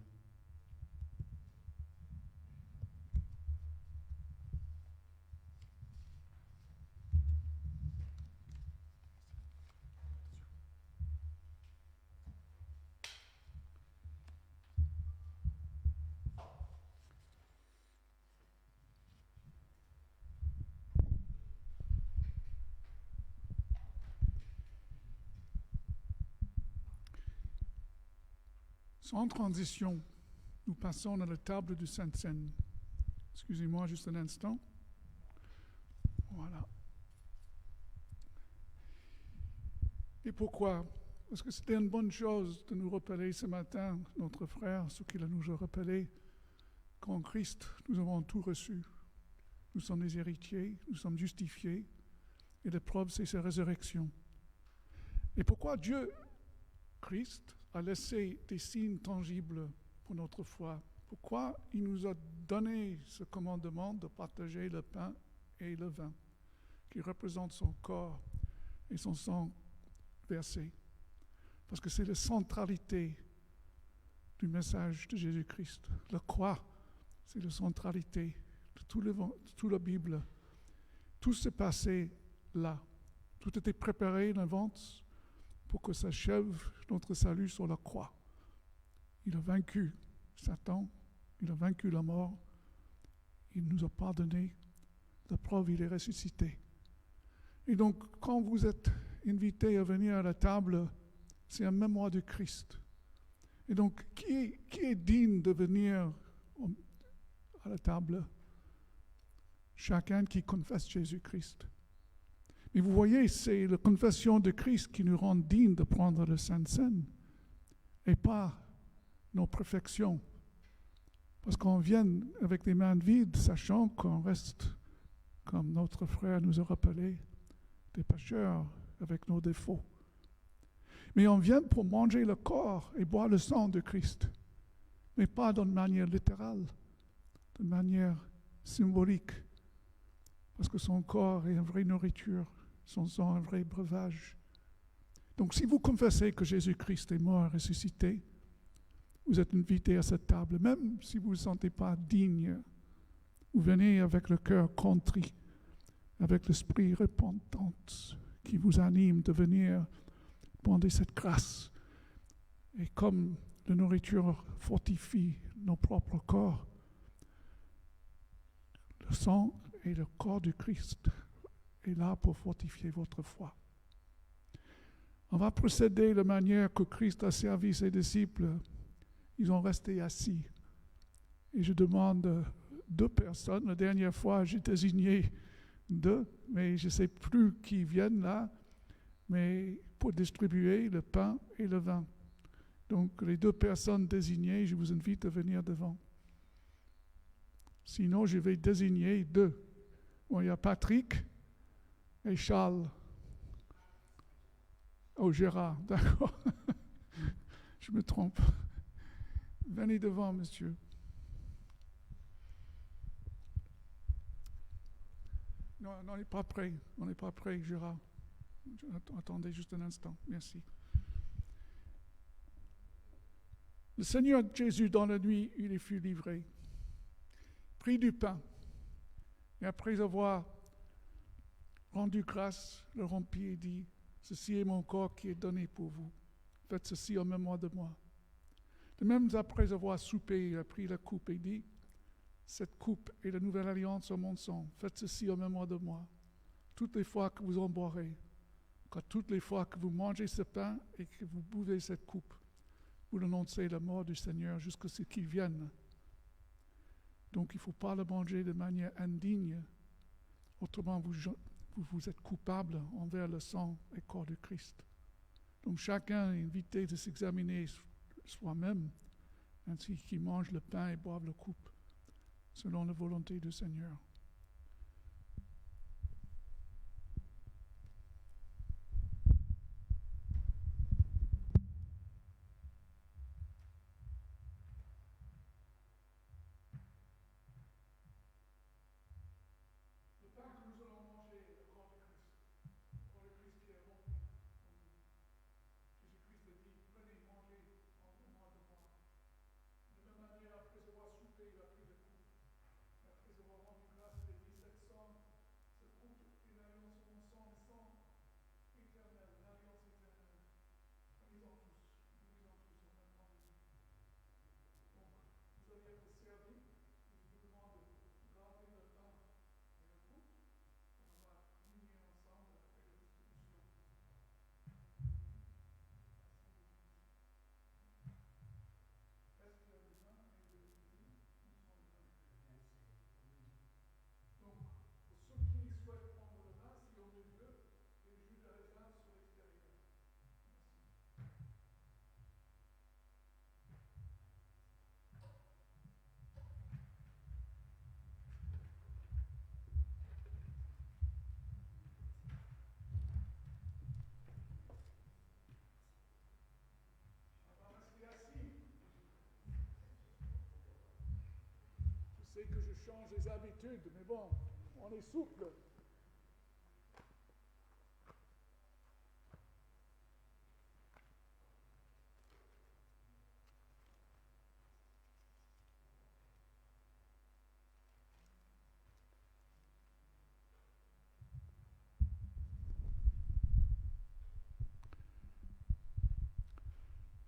Sans transition, nous passons à la table du Sainte-Seine. Excusez-moi juste un instant. Voilà. Et pourquoi? Parce que c'était une bonne chose de nous rappeler ce matin, notre frère, ce qu'il a nous rappelé, qu'en Christ, nous avons tout reçu. Nous sommes des héritiers, nous sommes justifiés, et l'épreuve, c'est sa résurrection. Et pourquoi Dieu, Christ, a laissé des signes tangibles pour notre foi? Pourquoi il nous a donné ce commandement de partager le pain et le vin, qui représentent son corps et son sang versé? Parce que c'est la centralité du message de Jésus-Christ. La croix, c'est la centralité de toute la Bible. Tout s'est passé là. Tout était préparé en avance pour que s'achève notre salut sur la croix. Il a vaincu Satan, il a vaincu la mort, il nous a pardonné, la preuve, il est ressuscité. Et donc, quand vous êtes invité à venir à la table, c'est un mémoire de Christ. Et donc, qui est digne de venir à la table? Chacun qui confesse Jésus-Christ. Mais vous voyez, c'est la confession de Christ qui nous rend dignes de prendre le Sainte-Seine et pas nos perfections. Parce qu'on vient avec des mains vides, sachant qu'on reste, comme notre frère nous a rappelé, des pécheurs avec nos défauts. Mais on vient pour manger le corps et boire le sang de Christ, mais pas d'une manière littérale, d'une manière symbolique, parce que son corps est une vraie nourriture, son sang un vrai breuvage. Donc si vous confessez que Jésus-Christ est mort et ressuscité, vous êtes invité à cette table, même si vous ne vous sentez pas digne. Vous venez avec le cœur contrit, avec l'esprit repentant qui vous anime de venir demander cette grâce. Et comme la nourriture fortifie nos propres corps, le sang et le corps du Christ est là pour fortifier votre foi. On va procéder de la manière que Christ a servi ses disciples. Ils ont resté assis. Et je demande 2 personnes. La dernière fois, j'ai désigné 2, mais je ne sais plus qui viennent là, mais pour distribuer le pain et le vin. Donc, les 2 personnes désignées, je vous invite à venir devant. Sinon, je vais désigner 2. Bon, il y a Patrick et Charles. Oh, Gérard, d'accord. Je me trompe. Venez devant, monsieur. Non, on n'est pas prêt. On n'est pas prêt, Gérard. Attendez juste un instant. Merci. Le Seigneur Jésus, dans la nuit, il fut livré, prit du pain, et après avoir rendu grâce, le rompit et dit, « Ceci est mon corps qui est donné pour vous. Faites ceci en mémoire de moi. » De même, après avoir soupé, il a pris la coupe et dit, « Cette coupe est la nouvelle alliance en mon sang. Faites ceci en mémoire de moi. Toutes les fois que vous en boirez, car toutes les fois que vous mangez ce pain et que vous buvez cette coupe, vous annoncez la mort du Seigneur jusqu'à ce qu'il vienne. » Donc il ne faut pas le manger de manière indigne. Autrement, vous êtes coupable envers le sang et corps de Christ. Donc chacun est invité de s'examiner soi-même, ainsi qu'il mange le pain et boive la coupe, selon la volonté du Seigneur. Je sais que je change les habitudes, mais bon, on est souple.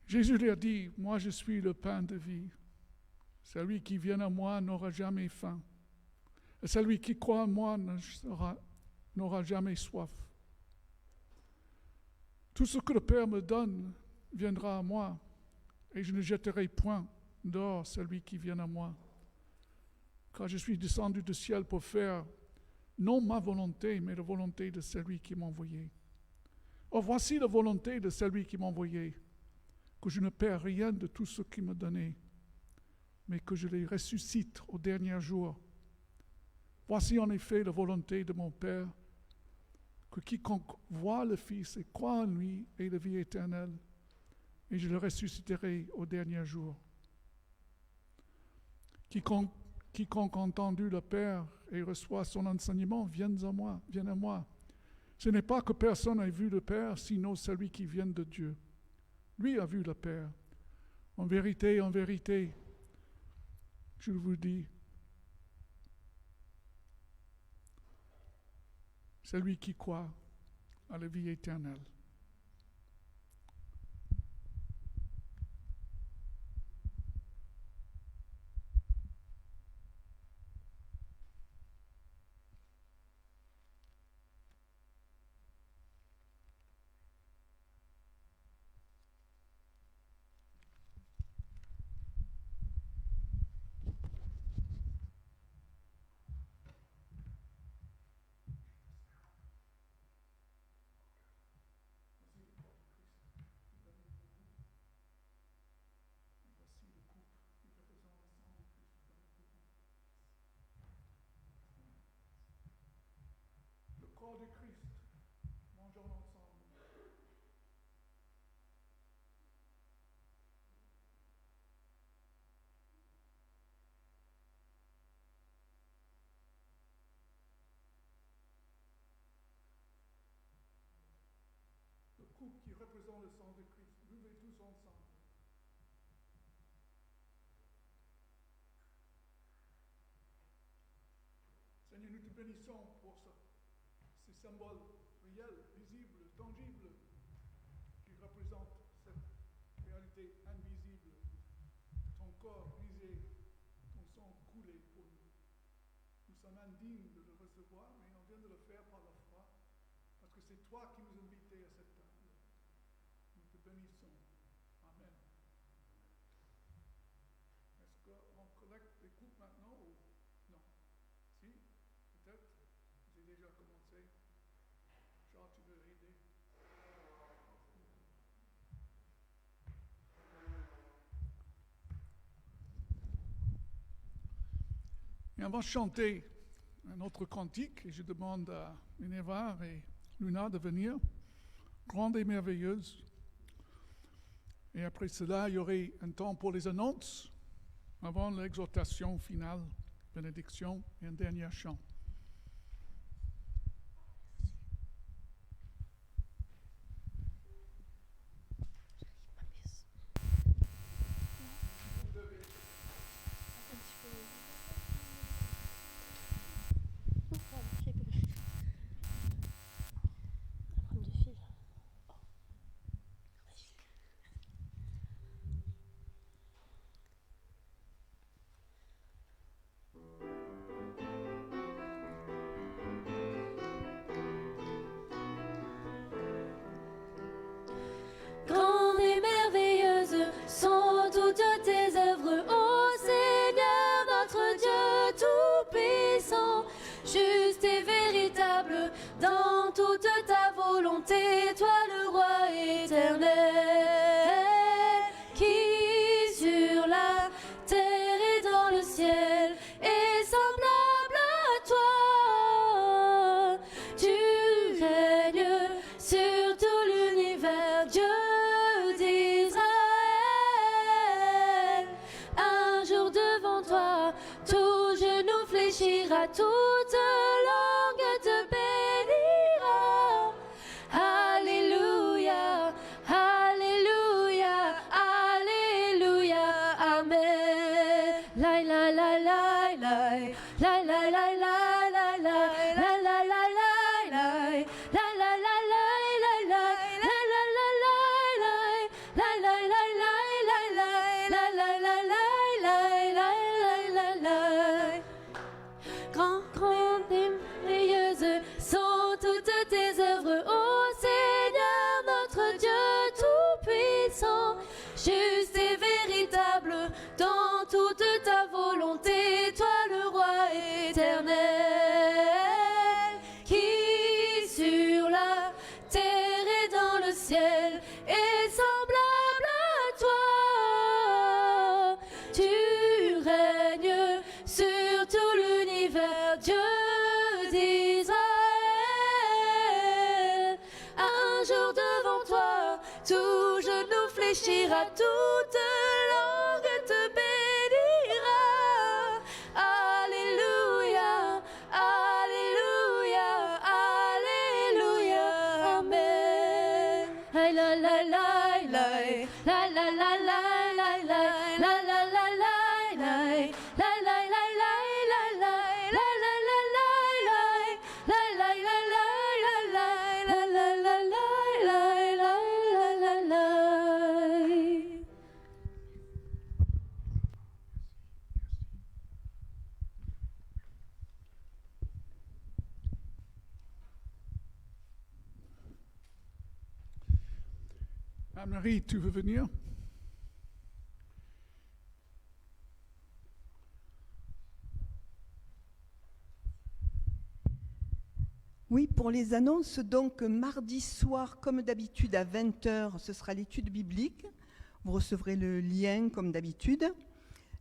Jésus leur dit, « Moi je suis le pain de vie. Celui qui vient à moi n'aura jamais faim. Et celui qui croit en moi n'aura jamais soif. Tout ce que le Père me donne viendra à moi, et je ne jetterai point dehors celui qui vient à moi. Car je suis descendu du ciel pour faire non ma volonté, mais la volonté de celui qui m'a envoyé. Or voici la volonté de celui qui m'a envoyé, que je ne perds rien de tout ce qu'il m'a donné, mais que je les ressuscite au dernier jour. Voici en effet la volonté de mon Père, que quiconque voit le Fils et croit en lui ait la vie éternelle, et je le ressusciterai au dernier jour. Quiconque a entendu le Père et reçoit son enseignement, vienne à moi. Ce n'est pas que personne ait vu le Père, sinon celui qui vient de Dieu. Lui a vu le Père. En vérité, je vous dis, celui qui croit à la vie éternelle. bénissons pour ces symboles réels, visibles, tangibles, qui représentent cette réalité invisible. Ton corps brisé, ton sang coulé pour nous. Nous sommes indignes de le recevoir, mais on vient de le faire par la foi, parce que c'est toi qui nous invitais à cette table. Nous te bénissons. Amen. Est-ce qu'on collecte les coupes maintenant ou non? Si? Peut-être? J'ai déjà commencé. Jean, tu veux aider? Et on va chanter un autre cantique, et je demande à Minerva et Luna de venir, grande et merveilleuse. Et après cela, il y aurait un temps pour les annonces, avant l'exhortation finale, bénédiction et un dernier chant. Grande et merveilleuse sont toutes tes œuvres, ô Seigneur notre Dieu Tout-Puissant. Juste et véritable dans toute ta volonté, toi le roi éternel, qui sur la terre et dans le ciel est semblable à toi. Tu règnes sur tout l'univers, Dieu d'Israël. Un jour devant toi, tout genou fléchira, toute langue te bénira. Alléluia, alléluia, alléluia, amen. La la la la la, la la la la la la, la la la la la, la la la la la la, la la la la la, la la la la la, la la la la la. Grande et merveilleuse sont toutes tes œuvres, ô Seigneur notre Dieu Tout-Puissant. Juste et véritable dans toute ta volonté, toi le roi éternel, qui sur la terre et dans le ciel est semblable à toi. Tu règnes sur tout l'univers, Dieu d'Israël. Un jour devant toi, tout genou fléchira, toute langue te bénira. Alléluia, alléluia, alléluia, amen. La la la la la, la la la la la, la la la la la, la la la la la, la la la la la, la la la la la, la la la la la. Anne-Marie, tu veux venir? Oui, pour les annonces, donc mardi soir, comme d'habitude, à 20h, ce sera l'étude biblique. Vous recevrez le lien, comme d'habitude.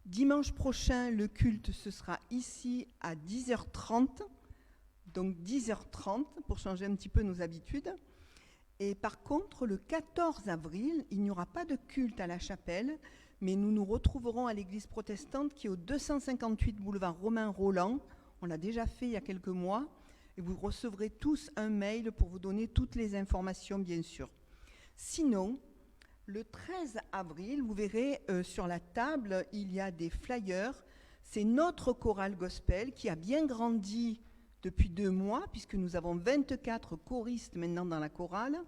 Dimanche prochain, le culte, ce sera ici à 10h30. Donc 10h30, pour changer un petit peu nos habitudes. Et par contre, le 14 avril, il n'y aura pas de culte à la chapelle, mais nous nous retrouverons à l'église protestante qui est au 258 boulevard Romain Roland. On l'a déjà fait il y a quelques mois. Et vous recevrez tous un mail pour vous donner toutes les informations, bien sûr. Sinon, le 13 avril, vous verrez sur la table, il y a des flyers. C'est notre chorale gospel qui a bien grandi depuis 2 mois, puisque nous avons 24 choristes maintenant dans la chorale.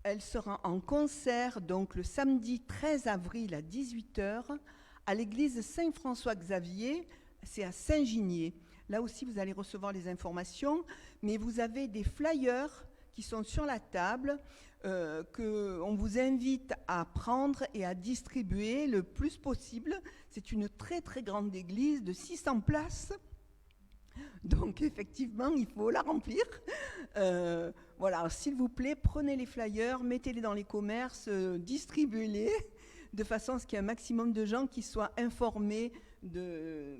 Elle sera en concert donc le samedi 13 avril à 18 h à l'église Saint-François-Xavier, c'est à Saint-Ginier. Là aussi, vous allez recevoir les informations, mais vous avez des flyers qui sont sur la table, qu'on vous invite à prendre et à distribuer le plus possible. C'est une très très grande église de 600 places. Donc effectivement, il faut la remplir. Voilà, s'il vous plaît, prenez les flyers, mettez-les dans les commerces, distribuez-les, de façon à ce qu'il y ait un maximum de gens qui soient informés de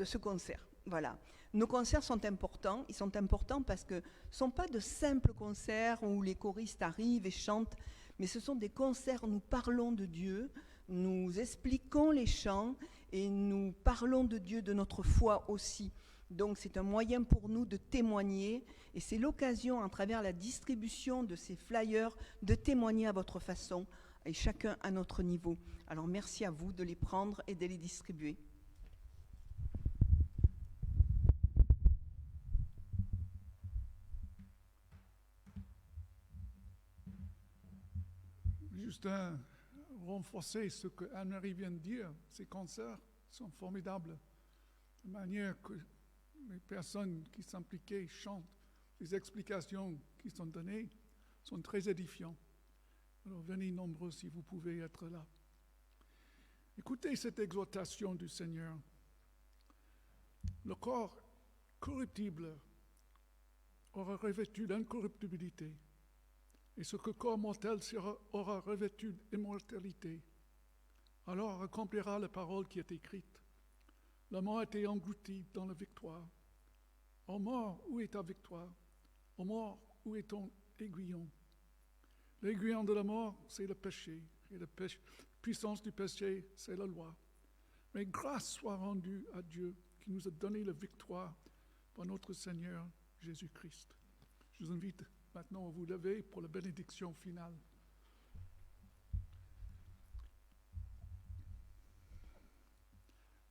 ce concert. Voilà. Nos concerts sont importants. Ils sont importants parce que ce ne sont pas de simples concerts où les choristes arrivent et chantent, mais ce sont des concerts où nous parlons de Dieu, nous expliquons les chants et nous parlons de Dieu, de notre foi aussi. Donc c'est un moyen pour nous de témoigner et c'est l'occasion, à travers la distribution de ces flyers, de témoigner à votre façon et chacun à notre niveau. Alors merci à vous de les prendre et de les distribuer. Juste renforcer ce que Anne-Marie vient de dire, ces concerts sont formidables. La manière que les personnes qui s'impliquaient chantent, les explications qui sont données sont très édifiantes. Alors venez nombreux si vous pouvez être là. Écoutez cette exhortation du Seigneur. Le corps corruptible aura revêtu d'incorruptibilité, et ce que corps mortel aura revêtu d'immortalité. Alors accomplira la parole qui est écrite. La mort a été engloutie dans la victoire. Ô mort, où est ta victoire? Ô mort, où est ton aiguillon? L'aiguillon de la mort, c'est le péché. Et la puissance du péché, c'est la loi. Mais grâce soit rendue à Dieu qui nous a donné la victoire par notre Seigneur Jésus-Christ. Je vous invite maintenant à vous lever pour la bénédiction finale.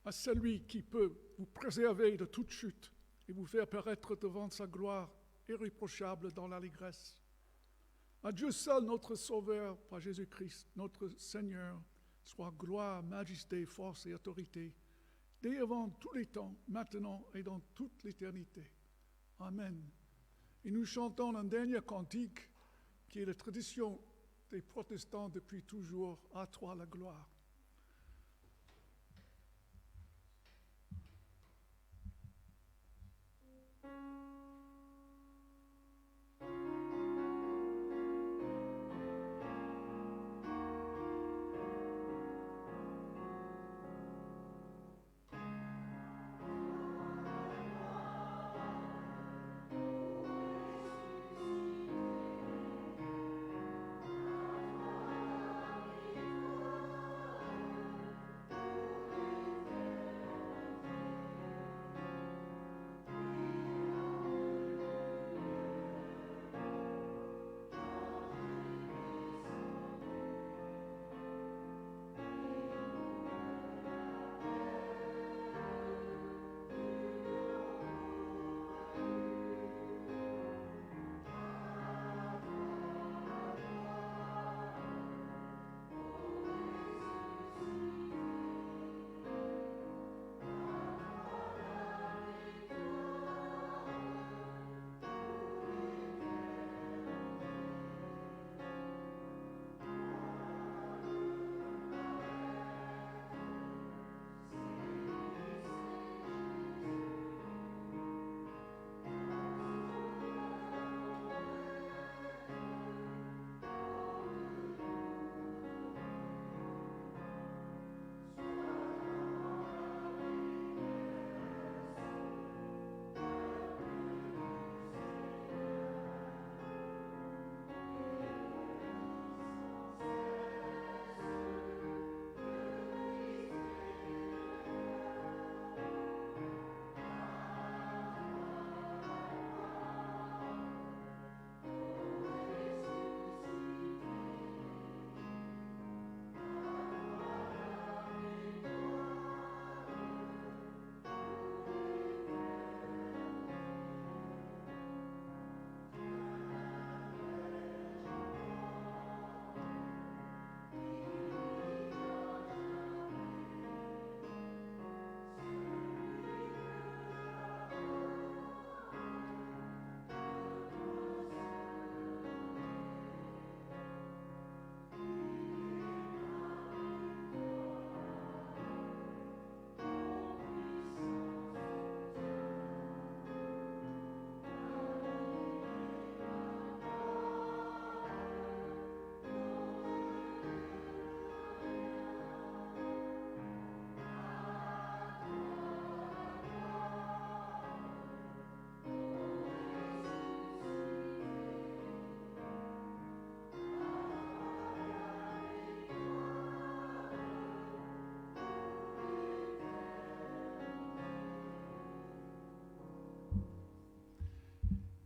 À celui qui peut vous préserver de toute chute et vous faire paraître devant sa gloire irréprochable dans l'allégresse. À Dieu seul, notre Sauveur, par Jésus-Christ, notre Seigneur, soit gloire, majesté, force et autorité, dès avant tous les temps, maintenant et dans toute l'éternité. Amen. Et nous chantons un dernier cantique qui est la tradition des protestants depuis toujours, à toi la gloire.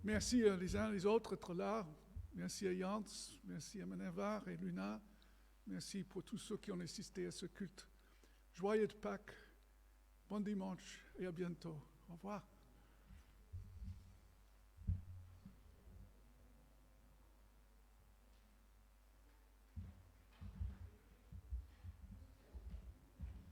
Merci les uns les autres d'être là. Merci à Jans, merci à Manevar et Luna. Merci pour tous ceux qui ont assisté à ce culte. Joyeux Pâques, bon dimanche et à bientôt. Au revoir.